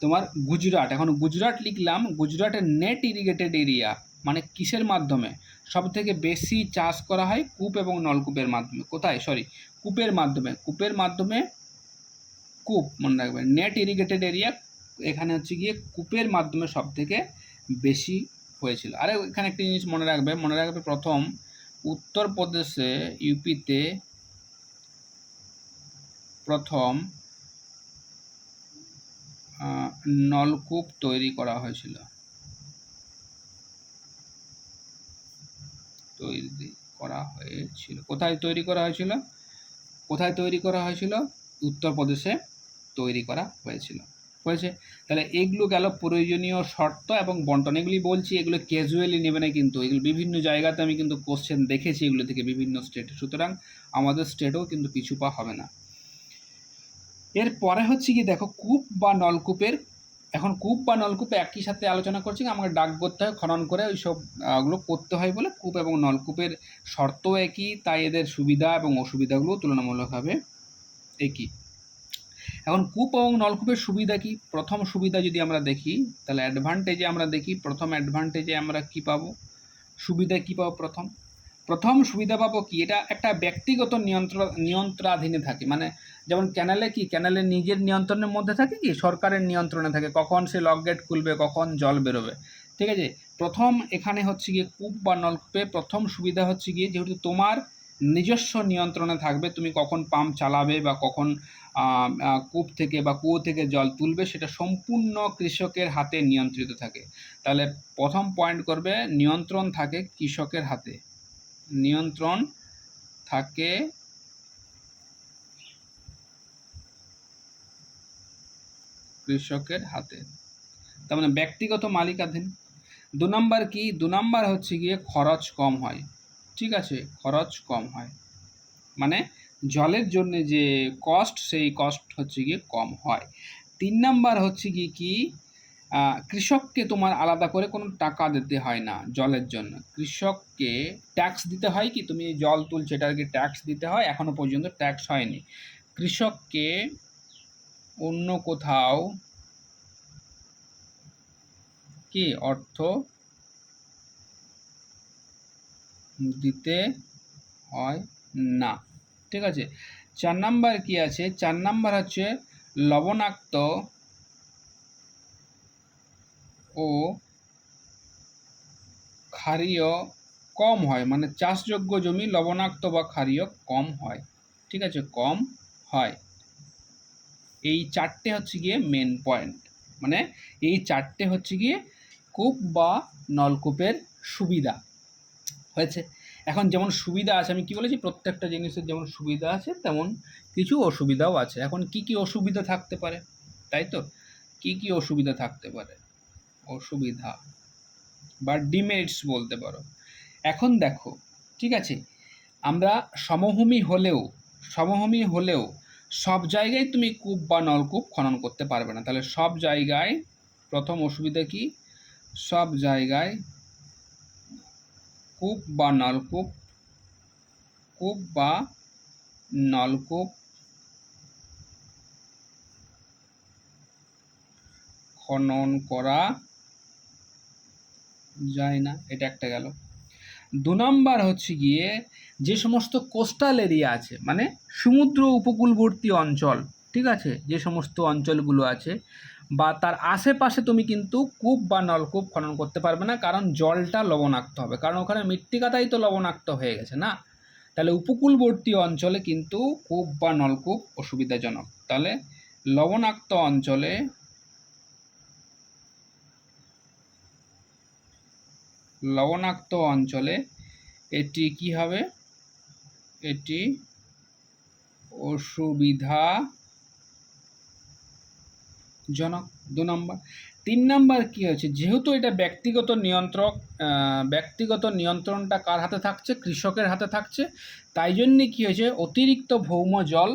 তোমার গুজরাট। এখন গুজরাট লিখলাম, গুজরাটের নেট ইরিগেটেড এরিয়া মানে কিসের মাধ্যমে সব থেকে বেশি চাষ করা হয়? কূপ এবং নলকূপের মাধ্যমে। কোথায়? কূপের মাধ্যমে কূপ মনে রাখবেন, নেট ইরিগেটেড এরিয়া, এখানে হচ্ছে গিয়ে কূপের মাধ্যমে সব থেকে বেশি হয়েছিল। আর এখানে একটা জিনিস মনে রাখবে প্রথম উত্তরপ্রদেশে, ইউপিতে প্রথম নলকূপ তৈরি করা হয়েছিল। কোথায় তৈরি করা হয়েছিল? উত্তরপ্রদেশে তৈরি করা হয়েছিল। বুঝেছে? তাহলে এগুলো গেল প্রয়োজনীয় শর্ত এবং বন্টন। এগুলি বলছি, এগুলো ক্যাজুয়ালি নেবে না কিন্তু, এগুলো বিভিন্ন জায়গাতে আমি কিন্তু কোশ্চেন দেখেছি এগুলো থেকে বিভিন্ন স্টেটে, সুতরাং আমাদের স্টেটেও কিন্তু পিছু পা হবে না। এরপরে হচ্ছে কি দেখো, কূপ বা নলকূপের, এখন কূপ বা নলকূপ একই সাথে আলোচনা করছি, আমাকে ডাক করতে হয় খনন করে ওই সব গুলো করতে হয় বলে কূপ এবং নলকূপের শর্ত একই, তাই এদের সুবিধা এবং অসুবিধাগুলো তুলনামূলকভাবে একই। এখন কূপ এবং নলকূপের সুবিধা কি? প্রথম সুবিধা যদি আমরা দেখি, তাহলে অ্যাডভান্টেজে আমরা দেখি, প্রথম অ্যাডভান্টেজে আমরা কি পাবো, সুবিধা কি পাবো? প্রথম সুবিধা পাবো কি, এটা একটা ব্যক্তিগত নিয়ন্ত্রণাধীনে থাকে। মানে যেমন ক্যানেলে কি, ক্যানেলের নিজের নিয়ন্ত্রণের মধ্যে থাকে কি, সরকারের নিয়ন্ত্রণে থাকে, কখন সে লক গেট খুলবে, কখন জল বেরোবে, ঠিক আছে। প্রথম এখানে হচ্ছে গিয়ে কূপ বা নলকূপে প্রথম সুবিধা হচ্ছে গিয়ে, যেহেতু তোমার নিজস্ব নিয়ন্ত্রণে থাকবে, তুমি কখন পাম্প চালাবে বা কখন কূপ থেকে বা কুয়ো থেকে জল তুলবে, সেটা সম্পূর্ণ কৃষকের হাতে নিয়ন্ত্রিত থাকে। তাহলে প্রথম পয়েন্ট করবে, নিয়ন্ত্রণ থাকে কৃষকের হাতে, নিয়ন্ত্রণ থাকে কৃষকের হাতে, তার মানে ব্যক্তিগত মালিকাধীন। 2 নাম্বার কি, 2 নাম্বার হচ্ছে গিয়ে খরচ কম হয়, ঠিক আছে, খরচ কম হয়, মানে জলের জন্য যে কস্ট, সেই কস্ট হচ্ছে গিয়ে কম হয়। 3 নাম্বার হচ্ছে গিয়ে কি, কৃষককে তোমার আলাদা করে কোনো টাকা দিতে হয় না জলের জন্য, কৃষককে ট্যাক্স দিতে হয় কি, তুমি জল তুলছো এটার কি ট্যাক্স দিতে হয়, এখনো পর্যন্ত ট্যাক্স হয়নি। কৃষককে অন্য কোথাও কি অর্থ দিতে হয় না, ঠিক আছে। 4 নাম্বার কি আছে, 4 নাম্বার হচ্ছে লবণাক্ত ও ক্ষারীয় কম হয়, মানে চাষযোগ্য জমি লবণাক্ত বা ক্ষারীয় কম হয়, ঠিক আছে, কম হয়। এই 4টে হচ্ছে গিয়ে মেন পয়েন্ট, মানে এই 4টে হচ্ছে গিয়ে কূপ বা নলকূপের সুবিধা হয়েছে। এখন যেমন সুবিধা আছে, আমি কি বলেছি, প্রত্যেকটা জিনিসের যেমন সুবিধা আছে তেমন কিছু অসুবিধাও আছে। এখন কি কি অসুবিধা থাকতে পারে, তাই তো, কি কি অসুবিধা থাকতে পারে, অসুবিধা বা ডিমেরিটস বলতে পারো। এখন দেখো, ঠিক আছে, আমরা সমভূমি হলেও সব জায়গায় তুমি কূপ বা নলকূপ খনন করতে পারবে না। তাহলে সব জায়গায়, প্রথম অসুবিধা কি, সব জায়গায় কূপ বা নলকূপ খনন করা যায় না, এটা একটা গেল। 2 নাম্বার হচ্ছে গিয়ে, যে সমস্ত কোস্টাল এরিয়া আছে, মানে সমুদ্র উপকূলবর্তী অঞ্চল, ঠিক আছে, যে সমস্ত অঞ্চলগুলো আছে বা তার আশেপাশে তুমি কিন্তু কূপ বা নলকূপ খনন করতে পারবে না, কারণ জলটা লবণাক্ত হবে, কারণ ওখানে মৃত্তিকাটাই তো লবণাক্ত হয়ে গেছে না। তাহলে উপকূলবর্তী অঞ্চলে কিন্তু কূপ বা নলকূপ অসুবিধাজনক। তাহলে লবণাক্ত অঞ্চলে এটি কি হবে, এটি অসুবিধাজনক। 2 নাম্বার। 3 নাম্বার কি হচ্ছে, যেহেতু এটা ব্যক্তিগত নিয়ন্ত্রণটা কার হাতে থাকছে, কৃষকের হাতে থাকছে, তাই জন্যে কি হয়েছে, অতিরিক্ত ভৌম জল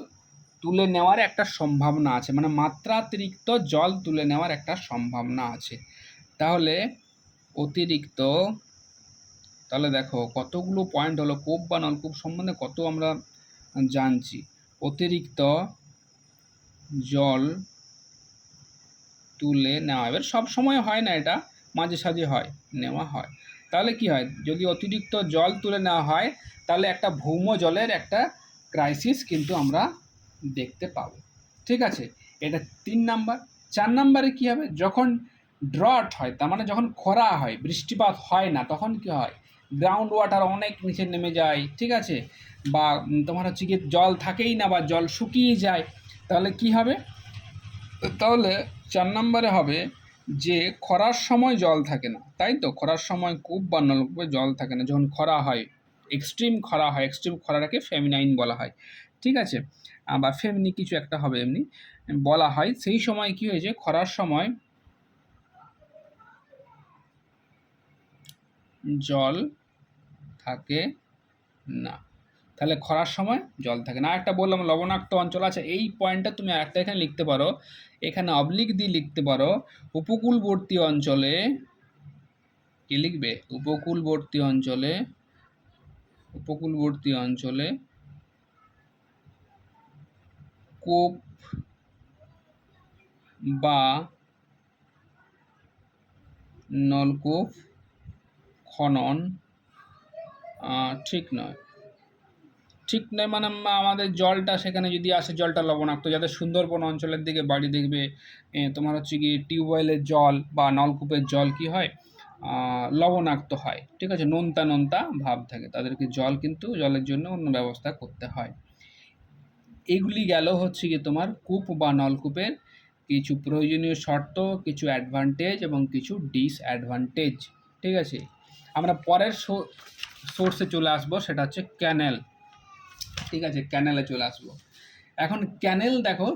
তুলে নেওয়ার একটা সম্ভাবনা আছে, মানে মাত্রাতিরিক্ত জল তুলে নেওয়ার একটা সম্ভাবনা আছে। তাহলে তাহলে দেখো কতগুলো পয়েন্ট হলো, কূপ বা নলকূপ সম্বন্ধে কত আমরা জানছি। অতিরিক্ত জল তুলে নেওয়া, এবার সব সময় হয় না, এটা মাঝে সাঝে হয়, নেওয়া হয়। তাহলে কি হয়, যদি অতিরিক্ত জল তুলে নেওয়া হয়, তাহলে একটা ভৌম জলের একটা ক্রাইসিস কিন্তু আমরা দেখতে পাবো, ঠিক আছে, এটা 3 নাম্বার। 4 নাম্বারে কি হবে, যখন ড্রট হয়, তার মানে যখন খরা হয়, বৃষ্টিপাত হয় না, তখন কি হয়, গ্রাউন্ড ওয়াটার অনেক নিচে নেমে যায়, ঠিক আছে, বা তোমার হচ্ছে কি জল থাকেই না বা জল শুকিয়ে যায়, তাহলে কি হবে, তাহলে 4 নাম্বারে হবে যে খরার সময় জল থাকে না, তাই তো, খরার সময় কূপ বা নলকূপে জল থাকে না, যখন খরা হয়, এক্সট্রিম খরাটাকে ফেমিনাইন বলা হয়, ঠিক আছে। বা ফেমনি কিছু একটা হবে এমনি বলা হয়। সেই সময় কি হয়েছে, খরার সময় জল থাকে না। তাহলে খরার সময় জল থাকে না। একটা বললাম লবণাক্ত অঞ্চল আছে, এই পয়েন্টটা তুমি আরেকটা এখানে লিখতে পারো, এখানে অবলিক দিয়ে লিখতে পারো, উপকূলবর্তী অঞ্চলে কি লিখবে, উপকূলবর্তী অঞ্চলে কূপ বা নলকূপ খনন ঠিক নয় মানে আমাদের জলটা সেখানে যদি আসে জলটা লবণাক্ত, যাতে সুন্দরবন অঞ্চলের দিকে বাড়ি দেখবে তোমার হচ্ছে কি টিউবওয়েলের জল বা নলকূপের জল কি হয়, লবণাক্ত হয়, ঠিক আছে, নোনতা নোনতা ভাব থাকে, তাদেরকে জলের জন্য অন্য ব্যবস্থা করতে হয়। এগুলি গেল হচ্ছে কি তোমার কূপ বা নলকূপের কিছু প্রয়োজনীয় শর্ত, কিছু অ্যাডভান্টেজ এবং কিছু ডিসঅ্যাডভান্টেজ। ঠিক আছে, আমরা পরের সোর্সে চলে আসবো, সেটা হচ্ছে ক্যানেল। ঠিক আছে, ক্যানেলে চলে আসবো। এখন ক্যানেল দেখো,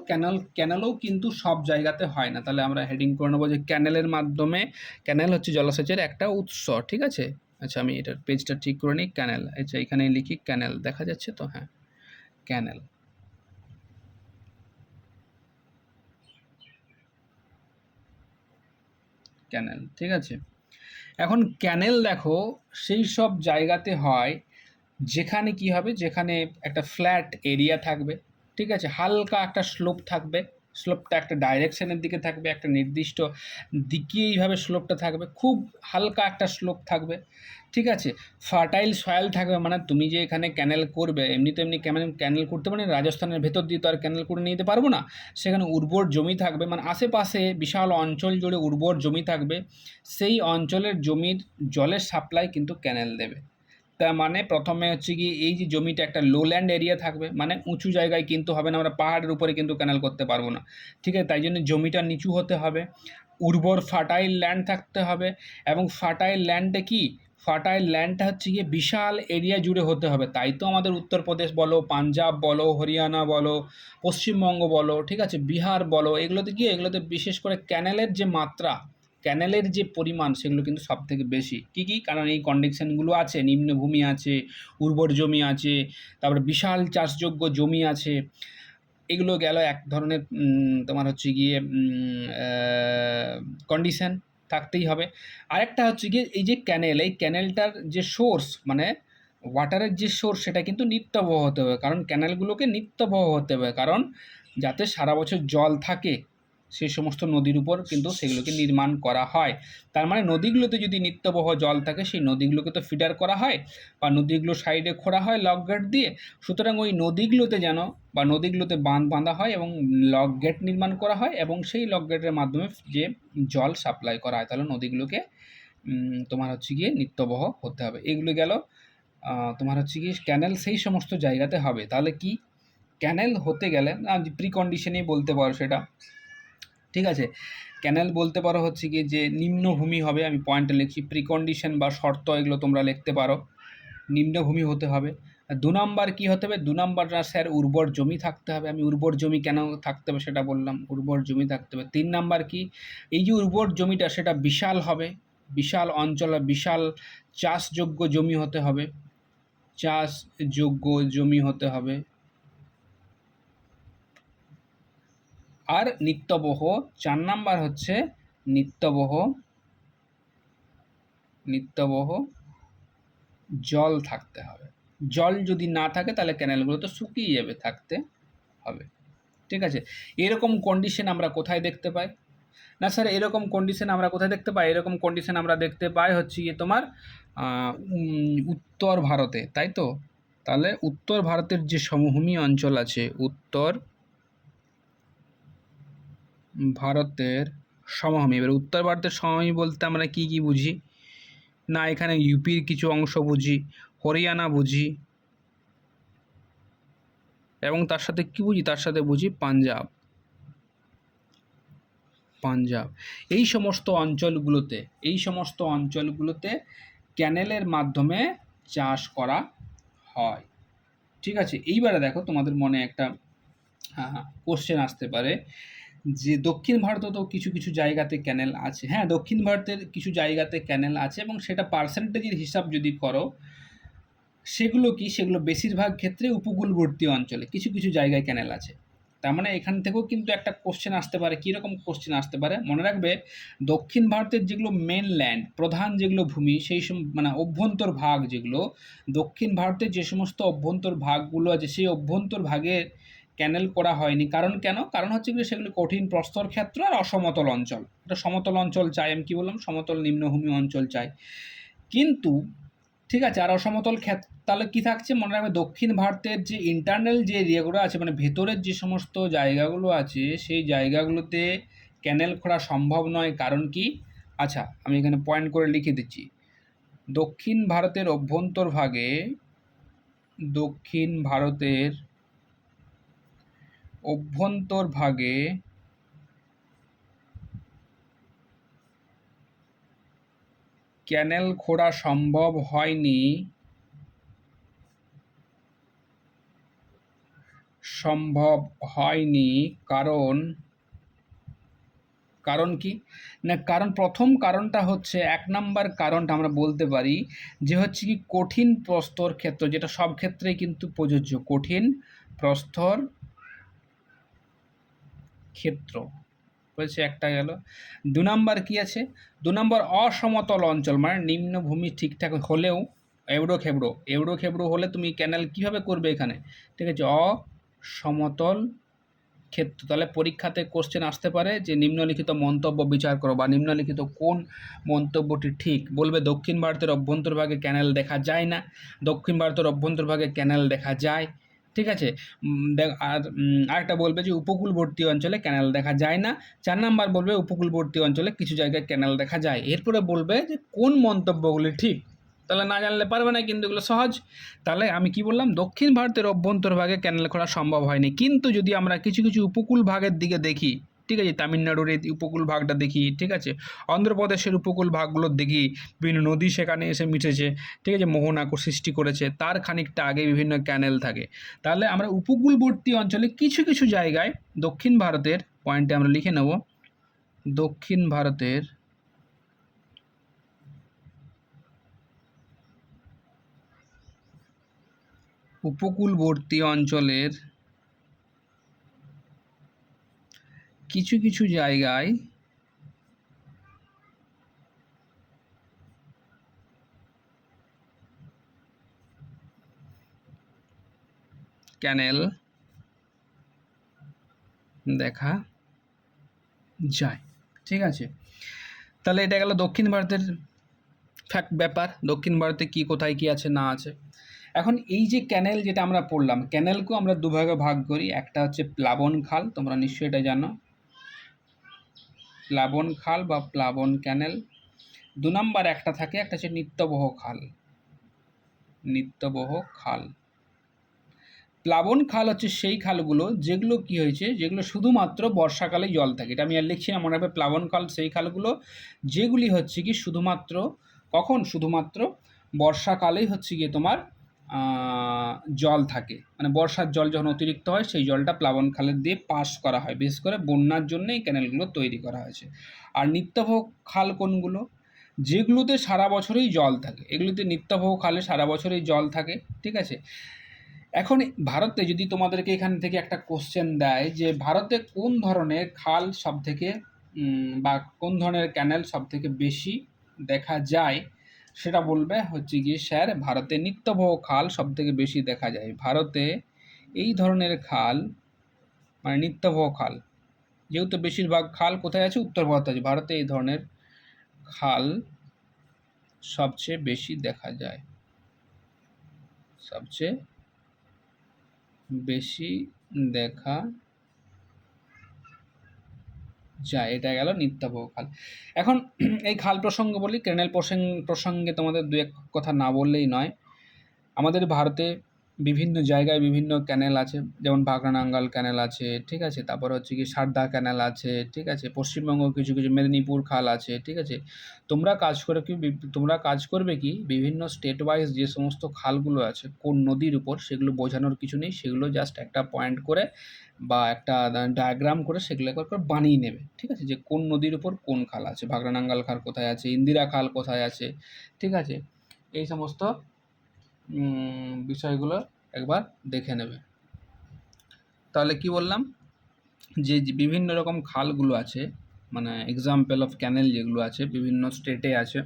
ক্যানেলও কিন্তু সব জায়গাতে হয় না। তাহলে আমরা হেডিং করে নেবো যে ক্যানেলের মাধ্যমে, ক্যানেল হচ্ছে জলসেচের একটা উৎস। ঠিক আছে, আচ্ছা আমি এটার পেজটা ঠিক করে নিই। ক্যানেল, আচ্ছা এখানে লিখি ক্যানেল, দেখা যাচ্ছে তো? হ্যাঁ, ক্যানেল। ক্যানেল, ঠিক আছে। এখন ক্যানেল দেখো সেই সব জায়গাতে হয় যেখানে কি হবে, যেখানে একটা ফ্ল্যাট এরিয়া থাকবে, ঠিক আছে, হালকা একটা স্লোপ থাকবে, স্লোপটা একটা ডাইরেকশনের দিকে থাকবে, একটা নির্দিষ্ট দিকে এইভাবে স্লোপটা থাকবে, খুব হালকা একটা স্লোপ থাকবে, ঠিক আছে, ফার্টাইল সয়েল থাকবে। মানে তুমি যে এখানে ক্যানেল করবে, এমনি তো এমনি ক্যানেল করতে পারি, রাজস্থানের ভেতর দিয়ে তো আর ক্যানেল করে নিতে পারবো না, সেখানে উর্বর জমি থাকবে, মানে আশেপাশে বিশাল অঞ্চল জুড়ে উর্বর জমি থাকবে, সেই অঞ্চলের জমির জলের সাপ্লাই কিন্তু ক্যানেল দেবে। তার মানে প্রথমে হচ্ছে কি, এই যে জমিটা একটা লোল্যান্ড এরিয়া থাকবে, মানে উঁচু জায়গায় কিন্তু হবে না, আমরা পাহাড়ের উপরে কিন্তু ক্যানেল করতে পারবো না, ঠিক আছে, তাই জন্য জমিটা নিচু হতে হবে, উর্বর ফার্টাইল ল্যান্ড থাকতে হবে, এবং ফার্টাইল ল্যান্ডে কি, ফার্টাইল ল্যান্ডটা হচ্ছে গিয়ে বিশাল এরিয়া জুড়ে হতে হবে। তাই তো আমাদের উত্তরপ্রদেশ বলো, পাঞ্জাব বলো, হরিয়ানা বলো, পশ্চিমবঙ্গ বলো, ঠিক আছে, বিহার বলো, এগুলোতে বিশেষ করে ক্যানেলের যে মাত্রা, ক্যানেলের যে পরিমাণ, সেগুলো কিন্তু সব থেকে বেশি। কী কারণ এই কন্ডিশনগুলো আছে, নিম্নভূমি আছে, উর্বর জমি আছে, তারপরে বিশাল চাষযোগ্য জমি আছে, এগুলো গেল এক ধরনের তোমার হচ্ছে গিয়ে কন্ডিশন থাকতেই হবে। আরেকটা হচ্ছে গিয়ে এই যে ক্যানেল, এই ক্যানেলটার যে সোর্স, মানে ওয়াটারের যে সোর্স, সেটা কিন্তু নিত্যবহ হতে হবে, কারণ ক্যানেলগুলোকে নিত্যবহ হতে হবে, কারণ যাতে সারা বছর জল থাকে সেই সমস্ত নদীর উপর কিন্তু সেগুলোকে নির্মাণ করা হয়। তার মানে নদীগুলোতে যদি নিত্যবহ জল থাকে, সেই নদীগুলোকে তো ফিডার করা হয়, বা নদীগুলো সাইডে খোঁড়া হয় লক গেট দিয়ে, সুতরাং ওই নদীগুলোতে যেন, বা নদীগুলোতে বাঁধ বাঁধা হয় এবং লক গেট নির্মাণ করা হয়, এবং সেই লক গেটের মাধ্যমে যে জল সাপ্লাই করা হয়, তাহলে নদীগুলোকে তোমার হচ্ছে গিয়ে নিত্যবহ হতে হবে। এগুলো গেল তোমার হচ্ছে গিয়ে ক্যানেল সেই সমস্ত জায়গাতে হবে। তাহলে কি, ক্যানেল হতে গেলে প্রিকন্ডিশনেই বলতে পারো সেটা, ঠিক আছে, ক্যানেল বলতে পারো হচ্ছে গিয়ে যে নিম্নভূমি হবে, আমি পয়েন্টে লিখছি, প্রিকন্ডিশন বা শর্ত এগুলো তোমরা লিখতে পারো, নিম্নভূমি হতে হবে। আর 2 নাম্বার কী হতে হবে, 2 নাম্বার না স্যার উর্বর জমি থাকতে হবে, আমি উর্বর জমি কেন থাকতে হবে সেটা বললাম, উর্বর জমি থাকতে হবে। 3 নাম্বার কি, এই যে উর্বর জমিটা সেটা বিশাল হবে, বিশাল অঞ্চলে বিশাল চাষযোগ্য জমি হতে হবে, চাষযোগ্য জমি হতে হবে। আর নিত্যবহ, 4 নাম্বার হচ্ছে নিত্যবহ জল থাকতে হবে। জল যদি না থাকে তাহলে ক্যানেলগুলো তো শুকিয়ে যাবে, থাকতে হবে, ঠিক আছে। এরকম কন্ডিশন আমরা কোথায় দেখতে পাই? না স্যার এরকম কন্ডিশন আমরা কোথায় দেখতে পাই? এরকম কন্ডিশন আমরা দেখতে পাই হচ্ছে গিয়ে তোমার উত্তর ভারতে, তাই তো? তাহলে উত্তর ভারতের যে সমভূমি অঞ্চল আছে, উত্তর ভারতের সমভূমি, এবার উত্তর ভারতের সমভূমি বলতে আমরা কি বুঝি? না এখানে ইউপির কিছু অংশ বুঝি, হরিয়ানা বুঝি, এবং তার সাথে কি বুঝি? তার সাথে বুঝি পাঞ্জাব। এই সমস্ত অঞ্চলগুলোতে ক্যানেলের মাধ্যমে চাষ করা হয়, ঠিক আছে। এইবারে দেখো তোমাদের মনে একটা হ্যাঁ, কোশ্চেন আসতে পারে যে দক্ষিণ ভারতে তো কিছু কিছু জায়গাতে ক্যানেল আছে। হ্যাঁ, দক্ষিণ ভারতের কিছু জায়গাতে ক্যানেল আছে এবং সেটা পার্সেন্টেজের হিসাব যদি করো, সেগুলো কি, সেগুলো বেশিরভাগ ক্ষেত্রে উপকূলবর্তী অঞ্চলে কিছু কিছু জায়গায় ক্যানেল আছে। তার মানে এখান থেকেও কিন্তু একটা কোশ্চেন আসতে পারে। কীরকম কোশ্চেন আসতে পারে মনে রাখবে, দক্ষিণ ভারতের যেগুলো মেনল্যান্ড, প্রধান যেগুলো ভূমি, সেই মানে অভ্যন্তর ভাগ যেগুলো, দক্ষিণ ভারতের যে সমস্ত অভ্যন্তর ভাগগুলো আছে সেই অভ্যন্তর ভাগের ক্যানেল করা হয়নি। কারণ কেন? কারণ হচ্ছে কি, সেগুলো কঠিন প্রস্তর ক্ষেত্র আর অসমতল অঞ্চল। এটা সমতল অঞ্চল চাই, আমি কি বললাম, সমতল নিম্নভূমি অঞ্চল চাই। কিন্তু ঠিক আছে, আর অসমতল তাহলে কি থাকছে মনে রাখবে, দক্ষিণ ভারতের যে ইন্টারনাল যে এরিয়াগুলো আছে, মানে ভেতরের যে সমস্ত জায়গাগুলো আছে, সেই জায়গাগুলোতে ক্যানেল খোঁড়া সম্ভব নয়। কারণ কি? আচ্ছা, আমি এখানে পয়েন্ট করে লিখে দিচ্ছি। দক্ষিণ ভারতের অভ্যন্তরভাগে, দক্ষিণ ভারতের অভ্যন্তরভাগে ক্যানেল খোঁড়া সম্ভব হয়নি, কারণ কি না, কারণ প্রথম কারণটা হচ্ছে, 1 নাম্বার কারণটা আমরা বলতে পারি যে হচ্ছে কি, কঠিন প্রস্তর ক্ষেত্র, যেটা সব ক্ষেত্রেই কিন্তু প্রযোজ্য, কঠিন প্রস্তর ক্ষেত্র বলছে, একটা গেল। 2 নাম্বার কি আছে? 2 নাম্বার অসমতল অঞ্চল, মানে নিম্নভূমি ঠিকঠাক হলেও এবড়ো খেবড়ো হলে তুমি ক্যানেল কিভাবে করবে এখানে, ঠিক আছে, অসমতল ক্ষেত্র। তাহলে পরীক্ষাতে কোশ্চেন আসতে পারে যে নিম্নলিখিত মন্তব্য বিচার করো, বা নিম্নলিখিত কোন মন্তব্যটি ঠিক। বলবে দক্ষিণ ভারতের অভ্যন্তরভাগে ক্যানেল দেখা যায় না, দক্ষিণ ভারতের অভ্যন্তরভাগে ক্যানেল দেখা যায়, ঠিক আছে। আর আরেকটা বলবে যে উপকূলবর্তী অঞ্চলে ক্যানেল দেখা যায় না। 4 নাম্বার বলবে উপকূলবর্তী অঞ্চলে কিছু জায়গায় ক্যানেল দেখা যায়। এরপরে বলবে যে কোন মন্তব্যগুলি ঠিক। তাহলে না জানলে পারবে না, কিন্তু এগুলো সহজ। তাহলে আমি কি বললাম, দক্ষিণ ভারতের অভ্যন্তরভাগে ক্যানেল খোঁড়া সম্ভব হয়নি। কিন্তু যদি আমরা কিছু কিছু উপকূল ভাগের দিকে দেখি, ঠিক আছে, তামিলনাড়ুর এই উপকূল ভাগটা দেখি, ঠিক আছে, অন্ধ্রপ্রদেশের উপকূল ভাগগুলো দেখি, বিভিন্ন নদী সেখানে এসে মিশেছে, ঠিক আছে, মোহনা সৃষ্টি করেছে, তার খানিকটা আগে বিভিন্ন ক্যানেল থাকে। তাহলে আমরা উপকূলবর্তী অঞ্চলে কিছু কিছু জায়গায় দক্ষিণ ভারতের, পয়েন্টে আমরা লিখে নেব, দক্ষিণ ভারতের উপকূলবর্তী অঞ্চলের কিছু কিছু জায়গায় ক্যানেল দেখা যায়, ঠিক আছে। তাহলে এটা গেল দক্ষিণ ভারতের ব্যাপার, দক্ষিণ ভারতে কি কোথায় কি আছে না আছে। এখন এই যে ক্যানেল যেটা আমরা পড়লাম, ক্যানেলকেও আমরা দুভাগে ভাগ করি। একটা হচ্ছে প্লাবন খাল, তোমরা নিশ্চয়ই এটা জানো, প্লাবন খাল বা প্লাবন ক্যানেল। 2 নাম্বার একটা থাকে, একটা হচ্ছে নিত্যবহ খাল, নিত্যবহ খাল। প্লাবন খাল হচ্ছে সেই খালগুলো যেগুলো কি হয়েছে, যেগুলো শুধুমাত্র বর্ষাকালেই জল থাকে। এটা আমি আর লিখছি না, মনে রাখবে, প্লাবন খাল সেই খালগুলো যেগুলি হচ্ছে কি শুধুমাত্র, কখন, শুধুমাত্র বর্ষাকালেই হচ্ছে গিয়ে তোমার জল থাকে, মানে বর্ষার জল যখন অতিরিক্ত হয় সেই জলটা প্লাবন খালের দিয়ে পাস করা হয়। বিশেষ করে বন্যার জন্য এই ক্যানেলগুলো তৈরি করা হয়েছে। আর নিত্যবহ খাল কোনগুলো? যেগুলোতে সারা বছরেই জল থাকে, এগুলোতে নিত্যবহ খালে সারা বছরেই জল থাকে, ঠিক আছে। এখন ভারতে যদি তোমাদেরকে এখান থেকে একটা কোশ্চেন দেয় যে ভারতে কোন ধরনের খাল সব থেকে বা কোন ধরনের ক্যানেল সব থেকে বেশি দেখা যায়, সেটা বলবে হচ্ছে গিয়ে, স্যার ভারতে নিত্যবহ খাল সব থেকে বেশি দেখা যায়। ভারতে এই ধরনের খাল, মানে নিত্যবহ খাল, যেহেতু বেশিরভাগ খাল কোথায় আছে, উত্তর ভারতে আছে, ভারতে এই ধরনের খাল সবচেয়ে বেশি দেখা যায়, সবচেয়ে বেশি দেখা যায়। এটা গেল নিত্যবহ খাল। এখন এই খাল প্রসঙ্গ বলি, ক্যানেল প্রসঙ্গে তোমাদের দু এক কথা না বললেই নয়। আমাদের ভারতে বিভিন্ন জায়গায় বিভিন্ন ক্যানেল আছে, যেমন বাগরানাঙ্গাল ক্যানেল আছে, ঠিক আছে? তারপর হচ্ছে গিয়ে সারদা ক্যানেল আছে, ঠিক আছে? পশ্চিমবঙ্গ কিছু কিছু মেদিনীপুর খাল আছে, ঠিক আছে? তোমরা কাজ করবে কি বিভিন্ন স্টেট ওয়াইজ যে সমস্ত খালগুলো আছে কোন নদীর উপর, সেগুলো বোঝানোর কিছু নেই, সেগুলো জাস্ট একটা পয়েন্ট করে বা একটা ডায়াগ্রাম করে সেগুলো একবার করে বানিয়ে নেবে, ঠিক আছে? যে কোন নদীর উপর কোন খাল আছে, বাগরানাঙ্গাল খাল কোথায় আছে, ইন্দিরা খাল কোথায় আছে, ঠিক আছে? এই সমস্ত বিষয়গুলো একবার দেখে নেবে। তাহলে কি বললাম, যে বিভিন্ন রকম খালগুলো আছে, মানে এক্সাম্পল অফ ক্যানেল যেগুলো আছে বিভিন্ন স্টেটে আছে,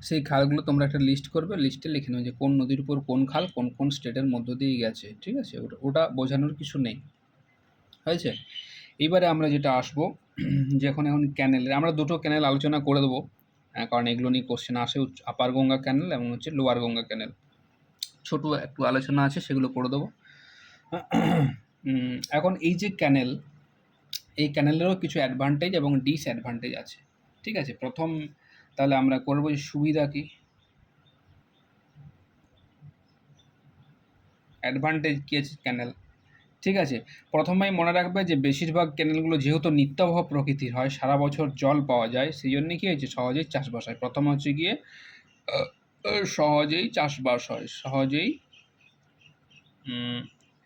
সেই খালগুলো তোমরা একটা লিস্ট করবে, লিস্টে লিখে নেবে যে কোন নদীর উপর কোন খাল কোন কোন স্টেটের মধ্য দিয়ে গেছে, ঠিক আছে? ওটা বোঝানোর কিছু নেই, হয়েছে? এইবারে আমরা যেটা আসবো যে এখন ক্যানেলের আমরা দুটো ক্যানেল আলোচনা করে দেবো, কারণ এগুলো নিয়ে কোশ্চেন আসে, আপার গঙ্গা ক্যানেল এবং হচ্ছে লোয়ার গঙ্গা ক্যানেল। ছোট একটু আলোচনা আছে, সেগুলো করে দেবো। এখন এই যে ক্যানেল, এই ক্যানেলেরও কিছু অ্যাডভান্টেজ এবং ডিসঅ্যাডভান্টেজ আছে, ঠিক আছে? প্রথম তাহলে আমরা করবো যে সুবিধা কি, অ্যাডভান্টেজ কী আছে ক্যানেল, ঠিক আছে? প্রথমেই মনে রাখবে যে বেশিরভাগ ক্যানেলগুলো যেহেতু নিত্যাবহ প্রকৃতির হয়, সারা বছর জল পাওয়া যায়, সেই জন্য কী হয়েছে সহজেই চাষবাস হয়। প্রথম হচ্ছে গিয়ে সহজেই চাষবাস হয়, সহজেই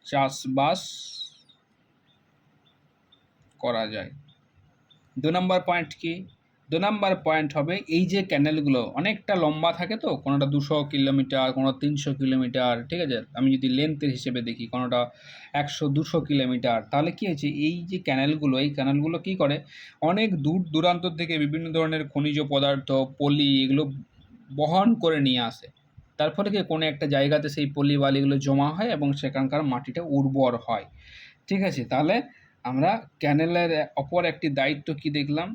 চাষবাস করা যায়। 2 নম্বর পয়েন্ট কি? 2 নম্বর পয়েন্ট হবে এই যে ক্যানেলগুলো অনেকটা লম্বা থাকে, তো কোনোটা 200 কিলোমিটার, কোনোটা 300 কিলোমিটার, ঠিক আছে? আমি যদি লেন্থের হিসেবে দেখি, কোনোটা 100-200 কিলোমিটার, তাহলে কী হয়েছে এই যে ক্যানেলগুলো, এই ক্যানেলগুলো কী করে অনেক দূর দূরান্ত থেকে বিভিন্ন ধরনের খনিজ পদার্থ, পলি, এগুলো বহন করে নিয়ে আসে। তারপরে কি কোনো একটা জায়গাতে সেই পলি বালিগুলো জমা হয় এবং সেখানকার মাটিটা উর্বর হয়, ঠিক আছে? তাহলে আমরা ক্যানেলের অপর একটি দায়িত্ব কি দেখলাম,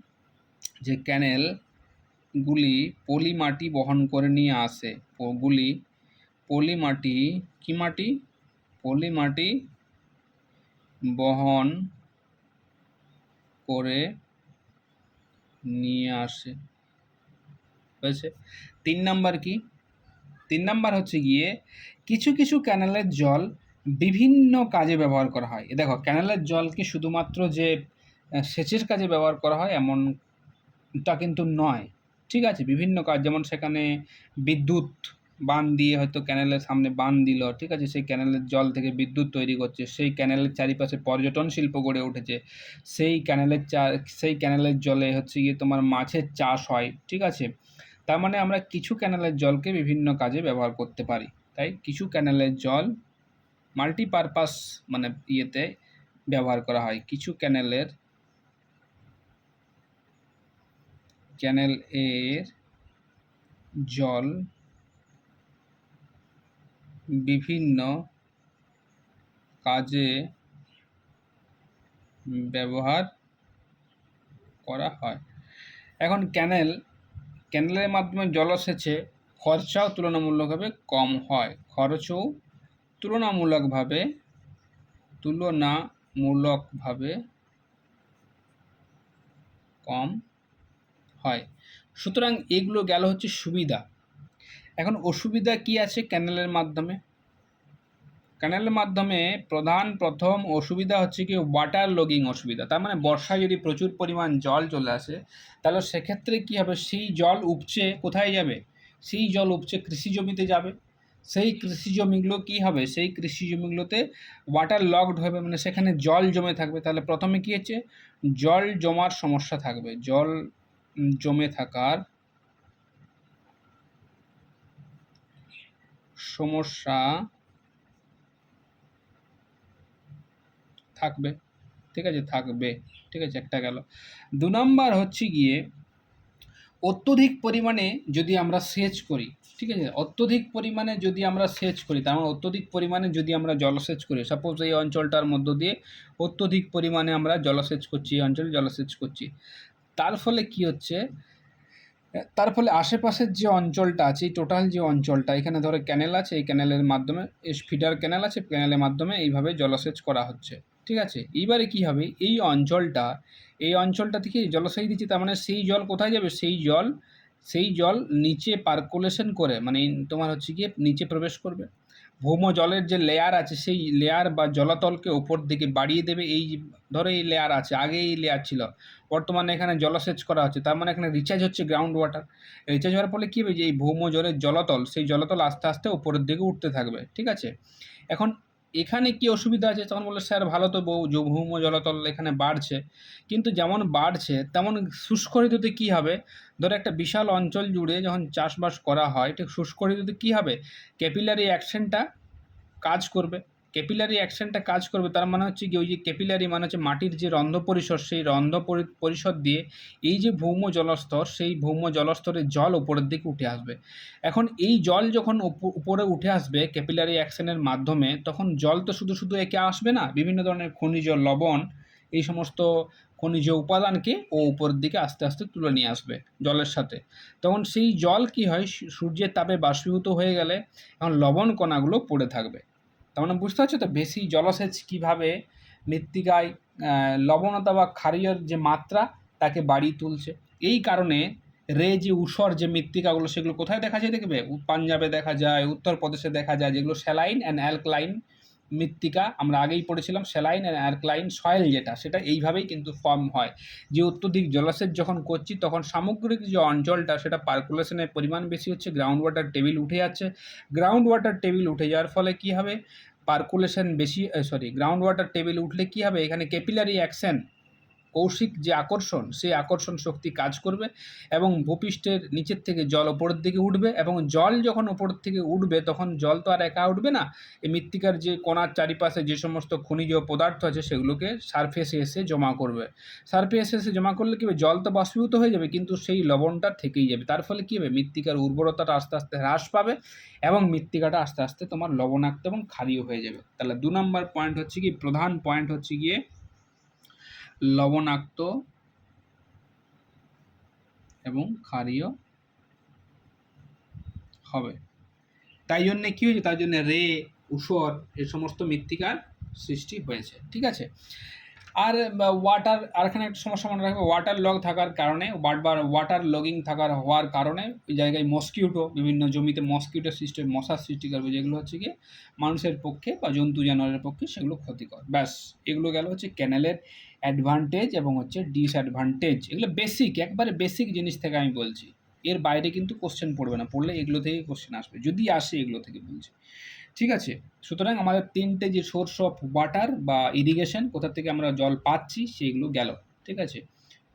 যে ক্যানেলগুলি পলি মাটি বহন করে নিয়ে আসে, পলি মাটি, কি মাটি? পলি মাটি বহন করে নিয়ে আসে, হয়েছে? 3 নাম্বার কি? 3 নাম্বার হচ্ছে গিয়ে কিছু কিছু ক্যানেলের জল বিভিন্ন কাজে ব্যবহার করা হয়। দেখো ক্যানেলের জলকে শুধুমাত্র যে সেচের কাজে ব্যবহার করা হয় এমনটা কিন্তু নয়, ঠিক আছে? বিভিন্ন কাজ, যেমন সেখানে বিদ্যুৎ বাঁধ দিয়ে হয়তো ক্যানেলের সামনে বাঁধ দিল, ঠিক আছে? সেই ক্যানেলের জল থেকে বিদ্যুৎ তৈরি করছে, সেই ক্যানেলের চারিপাশে পর্যটন শিল্প গড়ে উঠেছে, সেই ক্যানেলের জলে হচ্ছে গিয়ে তোমার মাছের চাষ হয়, ঠিক আছে? তার মানে আমরা কিছু ক্যানেলের জলকে বিভিন্ন কাজে ব্যবহার করতে পারি, তাই কিছু ক্যানেলের জল মাল্টিপারপাস মানে ইয়েতে ব্যবহার করা হয়। কিছু ক্যানেলের জল বিভিন্ন কাজে ব্যবহার করা হয়। এখন ক্যানেলের মাধ্যমে জলসেচে খরচাও তুলনামূলকভাবে কম হয়, তুলনামূলকভাবে কম হয়। সুতরাং এগুলো গেল হচ্ছে সুবিধা। এখন অসুবিধা কি আছে ক্যানেলের মাধ্যমে? ক্যানেলের মাধ্যমে প্রথম অসুবিধা হচ্ছে কি ওয়াটার লগিং অসুবিধা। তার মানে বর্ষায় যদি প্রচুর পরিমাণ জল চলে আসে, তাহলে সেক্ষেত্রে কী হবে, সেই জল উপচে কোথায় যাবে? সেই জল উপচে কৃষি জমিতে যাবে। সেই কৃষি জমিগুলো কী হবে, সেই কৃষি জমিগুলোতে ওয়াটার লগড হবে, মানে সেখানে জল জমে থাকবে। তাহলে প্রথমে কী হচ্ছে, জল জমার সমস্যা থাকবে, জল জমে থাকার সমস্যা থাকবে, ঠিক আছে? ঠিক আছে, একটা গেল। 2 নাম্বার হচ্ছে গিয়ে অত্যধিক পরিমাণে যদি আমরা সেচ করি, ঠিক আছে? অত্যধিক পরিমাণে যদি আমরা সেচ করি, তার মানে অত্যধিক পরিমাণে যদি আমরা জলসেচ করি, সাপোজ এই অঞ্চলটার মধ্য দিয়ে অত্যধিক পরিমাণে আমরা জলসেচ করছি, এই অঞ্চলে জলসেচ করছি, তার ফলে কি হচ্ছে, তার ফলে আশেপাশের যে অঞ্চলটা আছে, এই টোটাল যে অঞ্চলটা, এখানে ধরো ক্যানেল আছে, এই ক্যানেলের মাধ্যমে ফিডার ক্যানেল আছে, ক্যানেলের মাধ্যমে এইভাবে জলসেচ করা হচ্ছে, ঠিক আছে? এইবারে কি হবে, এই অঞ্চলটা থেকে জলসেচ দিচ্ছি, তার মানে সেই জল কোথায় যাবে, সেই জল নিচে পার্কুলেশন করে, মানে তোমার হচ্ছে গিয়ে নিচে প্রবেশ করবে। ভৌম জলের যে লেয়ার আছে সেই লেয়ার বা জলতলকে ওপর দিকে বাড়িয়ে দেবে। এই ধরো এই লেয়ার আছে, আগে এই লেয়ার ছিল, বর্তমানে এখানে জলসেচ করা হচ্ছে, তার মানে এখানে রিচার্জ হচ্ছে গ্রাউন্ড ওয়াটার। রিচার্জ হওয়ার ফলে কী হবে, যে এই ভৌম জলের জলতল, সেই জলতল আস্তে আস্তে ওপরের দিকে উঠতে থাকবে। ঠিক আছে, এখন এখানে কি অসুবিধা আছে, তখন বললো স্যার ভালো তো ভৌম জলতল এখানে বাড়ছে, কিন্তু যেমন বাড়ছে তেমন শুষ্ক ঋতুতে কী হবে, ধরো একটা বিশাল অঞ্চল জুড়ে যখন চাষবাস করা হয়, ঠিক শুষ্ক ঋতুতে কী হবে, ক্যাপিলারি অ্যাকশনটা কাজ করবে। ক্যাপিলারি অ্যাকশনটা কাজ করবে, তার মানে হচ্ছে কি, ওই যে ক্যাপিলারি মানে হচ্ছে মাটির যে রন্ধ্র পরিসর, সেই রন্ধ্র পরিসর দিয়ে এই যে ভৌম জলস্তর, সেই ভৌম জলস্তরের জল উপরের দিকে উঠে আসবে। এখন এই জল যখন উপরে উঠে আসবে ক্যাপিলারি অ্যাকশনের মাধ্যমে, তখন জল তো শুধু শুধু একে আসবে না, বিভিন্ন ধরনের খনিজ লবণ, এই সমস্ত খনিজ উপাদানকে ও উপরের দিকে আস্তে আস্তে তুলে নিয়ে আসবে জলের সাথে। তখন সেই জল কি হয়, সূর্যের তাপে বাষ্পীভূত হয়ে গেলে এখন লবণ কণাগুলো পড়ে থাকবে। তার মানে বুঝতে পারছো তো বেশি জলসেচ কীভাবে মৃত্তিকায় লবণতা বা ক্ষারীয়র যে মাত্রা তাকে বাড়িয়ে তুলছে। এই কারণে যে ঊষর যে মৃত্তিকাগুলো, সেগুলো কোথায় দেখা যায় দেখবে, পাঞ্জাবে দেখা যায়, উত্তরপ্রদেশে দেখা যায়, যেগুলো স্যালাইন অ্যান্ড অ্যালকালাইন মৃত্তিকা, আমরা আগেই পড়েছিলাম স্যালাইন অ্যান্ড অ্যালকালাইন সয়েল, সেটা এইভাবেই কিন্তু ফর্ম হয়। যে অত্যধিক জলসেচ যখন করছি, তখন সামগ্রিক যে অঞ্চলটা, সেটা পার্কুলেশনের পরিমাণ বেশি হচ্ছে, গ্রাউন্ড ওয়াটার টেবিল উঠে যাচ্ছে। গ্রাউন্ড ওয়াটার টেবিল উঠে যাওয়ার ফলে কী হবে, পার্কুলেশন বেশি, গ্রাউন্ড ওয়াটার টেবিল উঠলে কী হবে, এখানে ক্যাপিলারি অ্যাকশন, কৌশিক যে আকর্ষণ, সেই আকর্ষণ শক্তি কাজ করবে এবং ভূপৃষ্ঠের নিচের থেকে জল ওপরের দিকে উঠবে। এবং জল যখন ওপরের থেকে উঠবে, তখন জল তো আর একা উঠবে না, এই মৃত্তিকার যে কোণার চারিপাশে যে সমস্ত খনিজ পদার্থ আছে, সেগুলোকে সারফেসে এসে জমা করবে। সারফেসে এসে জমা করলে কী হবে, জল তো বাষ্পীভূত হয়ে যাবে, কিন্তু সেই লবণটা থেকেই যাবে। তার ফলে কী হবে, মৃত্তিকার উর্বরতাটা আস্তে আস্তে হ্রাস পাবে এবং মৃত্তিকাটা আস্তে আস্তে তোমার লবণাক্ত এবং ক্ষারীয় হয়ে যাবে। তাহলে 2 নম্বর পয়েন্ট হচ্ছে কি, প্রধান পয়েন্ট হচ্ছে গিয়ে লবণাক্ত এবং ক্ষারীয় হবে। তাই জন্যে কী হয়েছে, তার জন্য ঊষর এই সমস্ত মৃত্তিকার সৃষ্টি হয়েছে। ঠিক আছে, আর ওয়াটার, আর এখানে একটা সমস্যা মনে রাখবে, ওয়াটার লগ থাকার কারণে, ওয়াটার লগিং হওয়ার কারণে ওই জায়গায় মস্কিউটো, বিভিন্ন জমিতে মস্কিউটো সৃষ্টি, মশার সৃষ্টি করবে, যেগুলো হচ্ছে গিয়ে মানুষের পক্ষে বা জন্তু জানোয়ারের পক্ষে সেগুলো ক্ষতিকর। ব্যাস, এগুলো গেল হচ্ছে ক্যানেলের অ্যাডভান্টেজ এবং হচ্ছে ডিসঅ্যাডভান্টেজ। এগুলো বেসিক, একবারে বেসিক জিনিস থেকে আমি বলছি, এর বাইরে কিন্তু কোশ্চেন পড়বে না, পড়লে এগুলো থেকে কোশ্চেন আসবে, যদি আসে এগুলো থেকে বলছি। ঠিক আছে, সুতরাং আমাদের 3টে যে সোর্স অফ ওয়াটার বা ইরিগেশন, কোথা থেকে আমরা জল পাচ্ছি, সেইগুলো গেল। ঠিক আছে,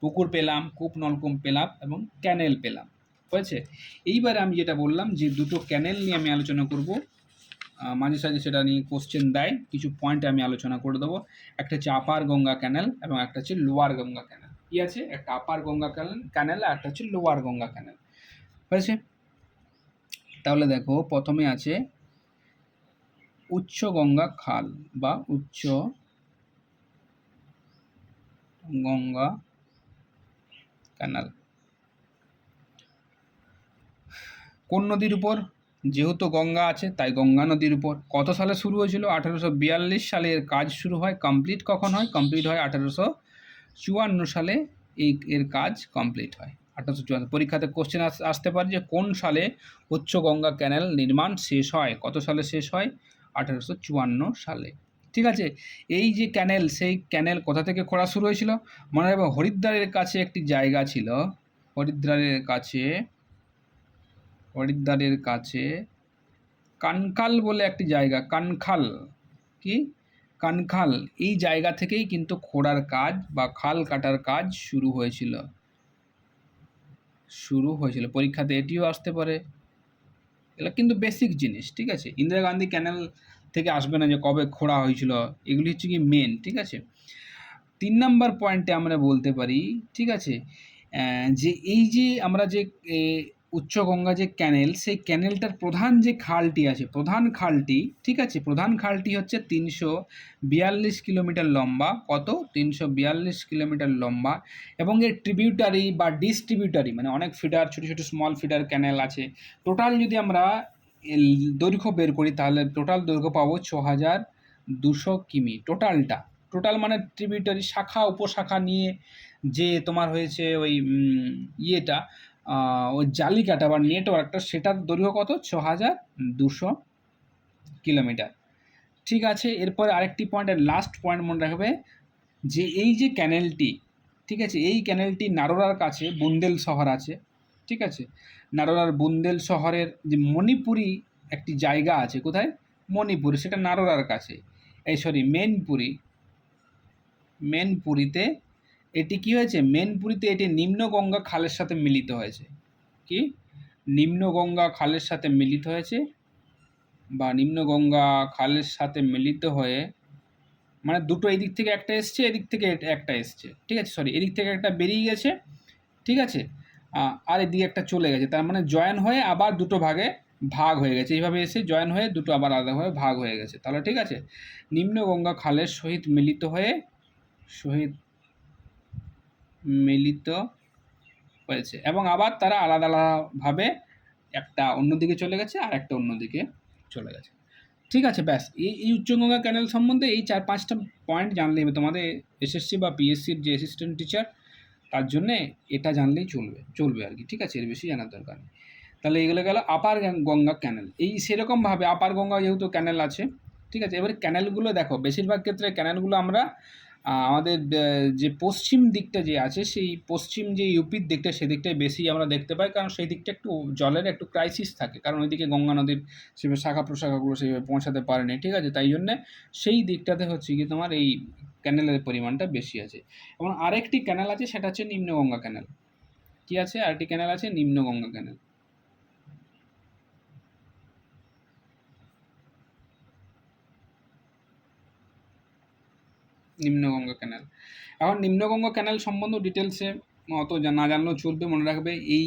পুকুর পেলাম, কূপ নলকূপ পেলাম এবং ক্যানেল পেলাম, হয়েছে। এইবারে আমি যেটা বললাম, যে দুটো ক্যানেল নিয়ে আমি আলোচনা করব, মাঝে সাঝে সেটা নিয়ে কোশ্চেন দেয়, কিছু পয়েন্ট আমি আলোচনা করে দেবো। একটা হচ্ছে আপার গঙ্গা ক্যানেল এবং একটা হচ্ছে লোয়ার গঙ্গা ক্যানেল। কি আছে, একটা আপার গঙ্গা ক্যানেল আর একটা হচ্ছে লোয়ার গঙ্গা ক্যানেল, হয়েছে। তাহলে দেখো, প্রথমে আছে উচ্চ গঙ্গা খাল বা উচ্চ গঙ্গা ক্যানাল। কোন নদীর উপর, যেহেতু গঙ্গা আছে তাই গঙ্গা নদীর উপর। কত সালে শুরু হয়েছিল, 1842 সালে এর কাজ শুরু হয়। কমপ্লিট কখন হয়, কমপ্লিট হয় 1854 সালে এর কাজ কমপ্লিট হয়। 1854 পরীক্ষাতে কোশ্চেন আসতে পারে যে কোন সালে উচ্চ গঙ্গা ক্যানেল নির্মাণ শেষ হয়, কত সালে শেষ হয়, 1854 সালে। ঠিক আছে, এই যে ক্যানেল, সেই ক্যানেল কোথা থেকে খোঁড়া শুরু হয়েছিল, মনে রাখবে হরিদ্বারের কাছে একটি জায়গা ছিল, হরিদ্বারের কাছে কানখাল বলে একটি জায়গা, কানখাল, এই জায়গা থেকেই কিন্তু খোঁড়ার কাজ বা খাল কাটার কাজ শুরু হয়েছিল। পরীক্ষাতে এটিও আসতে পারে, এগুলো কিন্তু বেসিক জিনিস। ঠিক আছে, ইন্দিরা গান্ধী ক্যানেল থেকে আসবে না যে কবে খোঁড়া হয়েছিল, এগুলি হচ্ছে কি মেন। ঠিক আছে, 3 নম্বর পয়েন্টে আমরা বলতে পারি, ঠিক আছে, যে এই যে আমরা যে উচ্চ গঙ্গা যে ক্যানেল, সেই ক্যানেলটার প্রধান যে খালটি আছে, ঠিক আছে, প্রধান খালটি হচ্ছে 342 কিলোমিটার লম্বা। কত, 342 কিলোমিটার লম্বা। এবং এর ট্রিবিউটারি বা ডিস্ট্রিবিউটারি, মানে অনেক ফিডার, ছোটো ছোটো স্মল ফিডার ক্যানেল আছে। টোটাল যদি আমরা দৈর্ঘ্য বের করি, তাহলে টোটাল দৈর্ঘ্য পাবো 6200 কিমি। টোটাল মানে ট্রিবিউটারি, শাখা উপশাখা নিয়ে যে তোমার হয়েছে ওই ওই জালিকাটা বা নেটওয়ার্কটা, সেটার দৈর্ঘ্য কত, 6200 কিলোমিটার। ঠিক আছে, এরপরে আরেকটি পয়েন্ট, লাস্ট পয়েন্ট মনে রাখবে যে এই যে ক্যানেলটি, ঠিক আছে, এই ক্যানেলটি নারোরার কাছে বুন্দেল শহর আছে, ঠিক আছে, নারোরার বুন্দেল শহরের যে মণিপুরি একটি জায়গা আছে, কোথায়? মণিপুরি, সেটা নারোরার কাছে, মেনপুরিতে এটি কি হয়েছে? মেনপুরিতে এটি নিম্নগঙ্গা খালের সাথে মিলিত হয়েছে। কি? নিম্নগঙ্গা খালের সাথে মিলিত হয়েছে, বা নিম্নগঙ্গা খালের সাথে মিলিত হয়ে, মানে দুটো এদিক থেকে একটা এসছে, এদিক থেকে একটা এসছে, ঠিক আছে, সরি, এদিক থেকে একটা বেরিয়ে গেছে, ঠিক আছে, আর এদিকে একটা চলে গেছে, তার মানে জয়েন হয়ে আবার দুটো ভাগে ভাগ হয়ে গেছে, এইভাবে এসে জয়েন হয়ে দুটো আবার আলাদাভাবে ভাগ হয়ে গেছে। তাহলে ঠিক আছে, নিম্নগঙ্গা খালের সহিত মিলিত হয়েছে, এবং আবার তারা আলাদা আলাদাভাবে একটা অন্যদিকে চলে গেছে আর একটা অন্যদিকে চলে গেছে। ঠিক আছে, ব্যাস এই উচ্চগঙ্গা ক্যানেল সম্বন্ধে এই 4-5টা পয়েন্ট জানলেই তোমাদের এসএসসি বা পিএসসির যে অ্যাসিস্ট্যান্ট টিচার, তার জন্যে এটা জানলেই চলবে আর কি, ঠিক আছে, এর বেশি জানার দরকার নেই। তাহলে এগুলো গেল আপার গঙ্গা ক্যানেল। এই সেরকমভাবে আপার গঙ্গা যেহেতু ক্যানেল আছে, ঠিক আছে, এবারে ক্যানেলগুলো দেখো, বেশিরভাগ ক্ষেত্রে ক্যানেলগুলো আমরা আমাদের যে পশ্চিম দিকটা যে আছে, সেই পশ্চিম যে ইউপির দিকটা, সেদিকটাই বেশি আমরা দেখতে পাই, কারণ সেই দিকটা একটু জলের একটু ক্রাইসিস থাকে, কারণ ওইদিকে গঙ্গা নদীর সেভাবে শাখা প্রশাখাগুলো সেইভাবে পৌঁছাতে পারেনি, ঠিক আছে, তাই জন্যে সেই দিকটাতে হচ্ছে কি তোমার এই ক্যানেলের পরিমাণটা বেশি আছে। এবং আরেকটি ক্যানেল আছে, সেটা হচ্ছে নিম্নগঙ্গা ক্যানেল। কি আছে? আরেকটি ক্যানেল আছে, নিম্নগঙ্গা ক্যানেল। নিম্নগঙ্গা ক্যানেল। এখন নিম্নগঙ্গা ক্যানেল সম্বন্ধে ডিটেলসে অত না জানলেও চলবে, মনে রাখবে এই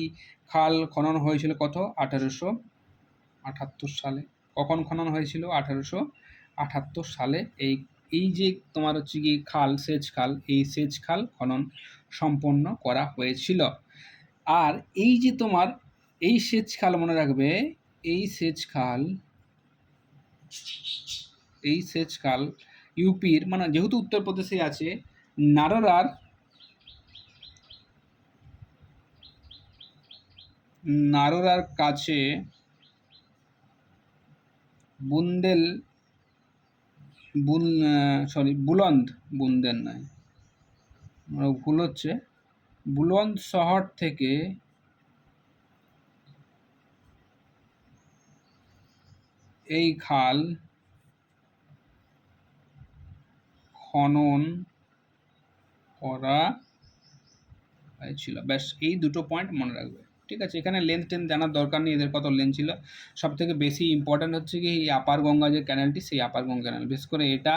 খাল খনন হয়েছিল কত? 1878 সালে। কখন খনন হয়েছিল? 1878 সালে। এই যে তোমার হচ্ছে কি খাল, সেচ খাল, এই সেচ খাল খনন সম্পন্ন করা হয়েছিল। আর এই যে তোমার এই সেচ খাল, মনে রাখবে এই সেচ খাল ইউপির, মানে যেহেতু উত্তরপ্রদেশে আছে, নারোরার কাছে বুলন্দ নয়, ভুল হচ্ছে, বুলন্দ শহর থেকে এই খাল খনন করা হয়েছিল। ব্যাস এই দুটো পয়েন্ট মনে রাখবে, ঠিক আছে। এখানে লেন্থ জানার দরকার নেই, এদের কত লেন্থ ছিল। সব থেকে বেশি ইম্পর্ট্যান্ট হচ্ছে কি এই আপার গঙ্গা যে ক্যানেলটি, সেই আপার গঙ্গা ক্যানেল, বিশেষ করে এটা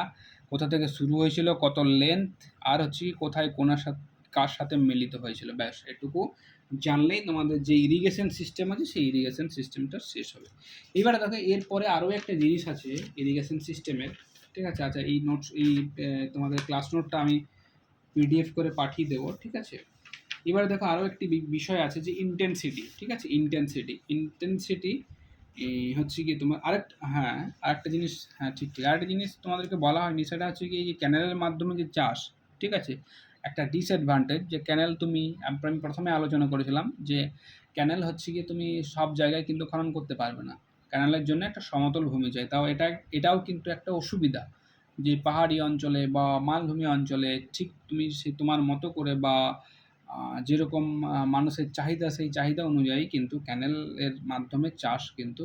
কোথা থেকে শুরু হয়েছিল, কত লেন্থ, আর হচ্ছে কোথায় কোনার সাথে কার সাথে মিলিত হয়েছিল, ব্যাস এটুকু জানলেই তোমাদের যে ইরিগেশন সিস্টেম আছে, সেই ইরিগেশন সিস্টেমটা শেষ হবে। এবারে দেখো, এরপরে আরও একটা জিনিস আছে ইরিগেশন সিস্টেমের, ঠিক আছে। আচ্ছা, এই নোটস, এই তোমাদের ক্লাস নোটটা আমি পিডিএফ করে পাঠিয়ে দেবো, ঠিক আছে। এবারে দেখো, আরও একটি বিষয় আছে যে ইন্টেন্সিটি, ঠিক আছে, ইন্টেন্সিটি হচ্ছে কি তোমার আরেকটা জিনিস, ঠিক আরেকটা জিনিস তোমাদেরকে বলা হয়নি, সেটা হচ্ছে কি এই যে ক্যানেলের মাধ্যমে যে চাষ, ঠিক আছে, একটা ডিসঅ্যাডভান্টেজ যে ক্যানেল আমি প্রথমে আলোচনা করেছিলাম যে ক্যানেল হচ্ছে কি তুমি সব জায়গায় কিন্তু খনন করতে পারবে না, ক্যানেলের জন্য একটা সমতল ভূমি চাই। তাও এটাও কিন্তু একটা অসুবিধা, যে পাহাড়ি অঞ্চলে বা মালভূমি অঞ্চলে ঠিক তুমি তোমার মতো করে বা যেরকম মানুষের চাহিদা, সেই চাহিদা অনুযায়ী কিন্তু ক্যানেলের মাধ্যমে চাষ কিন্তু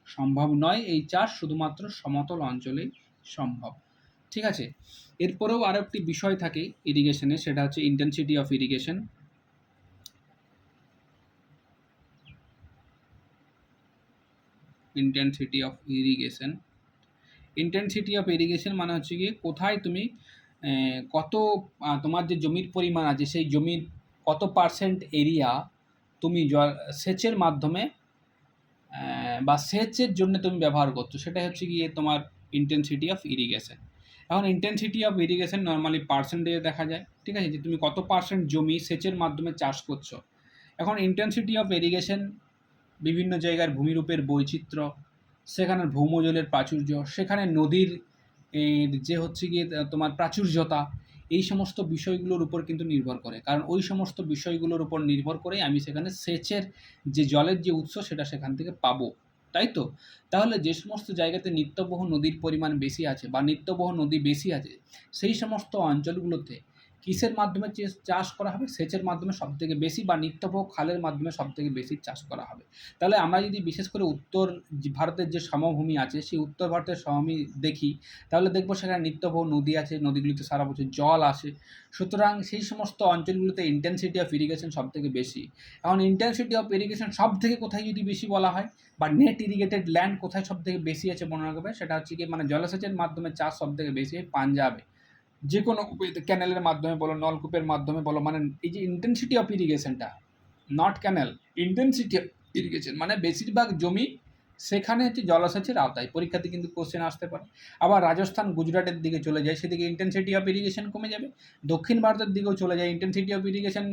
সম্ভব নয়। এই চাষ শুধুমাত্র সমতল অঞ্চলেই সম্ভব, ঠিক আছে। এরপরেও আরও একটি বিষয় থাকে ইরিগেশনে, সেটা হচ্ছে intensity of irrigation. Intensity of irrigation মানে হচ্ছে গিয়ে কোথায় তুমি কত তোমার যে জমির পরিমাণ আছে, সেই জমির কত পার্সেন্ট এরিয়া তুমি সেচের মাধ্যমে বা সেচের জন্য তুমি ব্যবহার করছো, সেটাই হচ্ছে গিয়ে তোমার ইন্টেন্সিটি অফ ইরিগেশন। এখন ইন্টেন্সিটি অফ ইরিগেশন নর্মালি পার্সেন্টেজে দেখা যায়, ঠিক আছে, যে তুমি কত পার্সেন্ট জমি সেচের মাধ্যমে চাষ করছো। এখন ইন্টেন্সিটি অফ ইরিগেশন বিভিন্ন জায়গার ভূমিরূপের বৈচিত্র্য, সেখানের ভৌমজলের প্রাচুর্য, সেখানে নদীর যে হচ্ছে গিয়ে তোমার প্রাচুর্যতা, এই সমস্ত বিষয়গুলোর উপর কিন্তু নির্ভর করে, কারণ ওই সমস্ত বিষয়গুলোর উপর নির্ভর করে আমি সেখানে সেচের যে জলের যে উৎস, সেটা সেখান থেকে পাবো, তাই তো? তাহলে যে সমস্ত জায়গাতে নিত্যবহ নদীর পরিমাণ বেশি আছে বা নিত্যবহ নদী বেশি আছে, সেই সমস্ত অঞ্চলগুলোতে কিসের মাধ্যমে চাষ করা হবে? সেচের মাধ্যমে সবথেকে বেশি বা নিত্যবহ খালের মাধ্যমে সবথেকে বেশি চাষ করা হবে। তাহলে আমরা যদি বিশেষ করে উত্তর ভারতের যে সমভূমি আছে, সেই উত্তর ভারতের সমভূমি দেখি, তাহলে দেখব সেখানে নিত্যবহ নদী আছে, নদীগুলিতে সারা বছর জল আসে। সুতরাং সেই সমস্ত অঞ্চলগুলোতে ইন্টেনসিটি অফ ইরিগেশন সবথেকে বেশি। এখন ইন্টেনসিটি অফ ইরিগেশন সবথেকে কোথায় যদি বেশি বলা হয়, বা নেট ইরিগেটেড ল্যান্ড কোথায় সবথেকে বেশি আছে মনে রাখবে, সেটা হচ্ছে গিয়ে মানে জলসেচের মাধ্যমে চাষ সবথেকে বেশি হয় পাঞ্জাবে। যে কোনো ক্যানেলের মাধ্যমে বলো, নলকূপের মাধ্যমে বলো, মানে এই যে ইন্টেনসিটি অফ ইরিগেশনটা, not canal, intensity of irrigation মানে বেশিরভাগ জমি সেখানে হচ্ছে জলসেচের আওতায়। পরীক্ষাতে কিন্তু কোশ্চেন আসতে পারে। আবার রাজস্থান, গুজরাটের দিকে চলে যায়, সেদিকে ইন্টেনসিটি অফ ইরিগেশন কমে যাবে। দক্ষিণ ভারতের দিকেও চলে যায়, ইন্টেনসিটি অফ ইরিগেশন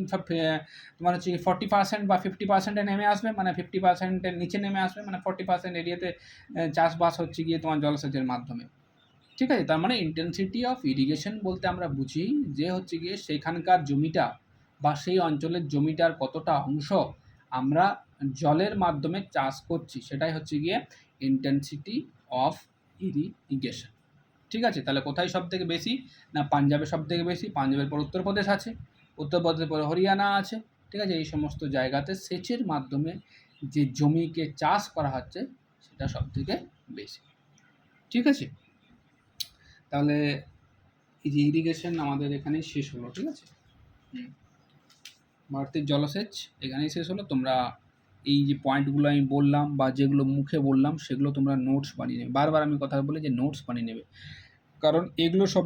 তোমার হচ্ছে 40% বা 50%-এ নেমে আসবে, মানে 50%-এর নিচে নেমে আসবে, মানে 40% এরিয়াতে চাষবাস হচ্ছে গিয়ে তোমার জলসেচের মাধ্যমে। ঠিক আছে? তার মানে ইন্টেনসিটি অফ ইরিগেশন বলতে আমরা বুঝি যে হচ্ছে গিয়ে সেখানকার জমিটা বা সেই অঞ্চলের জমিটার কতটা অংশ আমরা জলের মাধ্যমে চাষ করছি, সেটাই হচ্ছে গিয়ে ইন্টেনসিটি অফ ইরিগেশন। ঠিক আছে? তাহলে কোথায় সবথেকে বেশি? না পাঞ্জাবে সবথেকে বেশি। পাঞ্জাবের পর উত্তরপ্রদেশ আছে, উত্তরপ্রদেশের পরে হরিয়ানা আছে। ঠিক আছে? এই সমস্ত জায়গাতে সেচের মাধ্যমে যে জমিকে চাষ করা হচ্ছে সেটা সবথেকে বেশি। ঠিক আছে? তাহলে এই যে ইরিগেশন আমাদের এখানেই শেষ হলো। ঠিক আছে? ভারতের জলসেচ এখানেই শেষ হলো। তোমরা এই যে পয়েন্টগুলো আমি বললাম বা যেগুলো মুখে বললাম সেগুলো তোমরা নোটস বানিয়ে নেবে। বারবার আমি কথা বলি যে নোটস বানিয়ে নেবে, কারণ এগুলো সব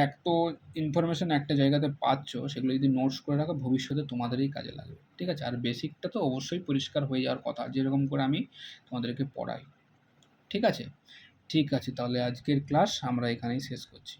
এক তো ইনফরমেশন একটা জায়গাতে পাচ্ছ, সেগুলো যদি নোটস করে রাখো ভবিষ্যতে তোমাদেরই কাজে লাগবে। ঠিক আছে? আর বেসিকটা তো অবশ্যই পরিষ্কার হয়ে যাওয়ার কথা, যেরকম করে আমি তোমাদেরকে পড়াই। ঠিক আছে? ঠিক আছে, তাহলে আজকের ক্লাস আমরা এখানেই শেষ করছি।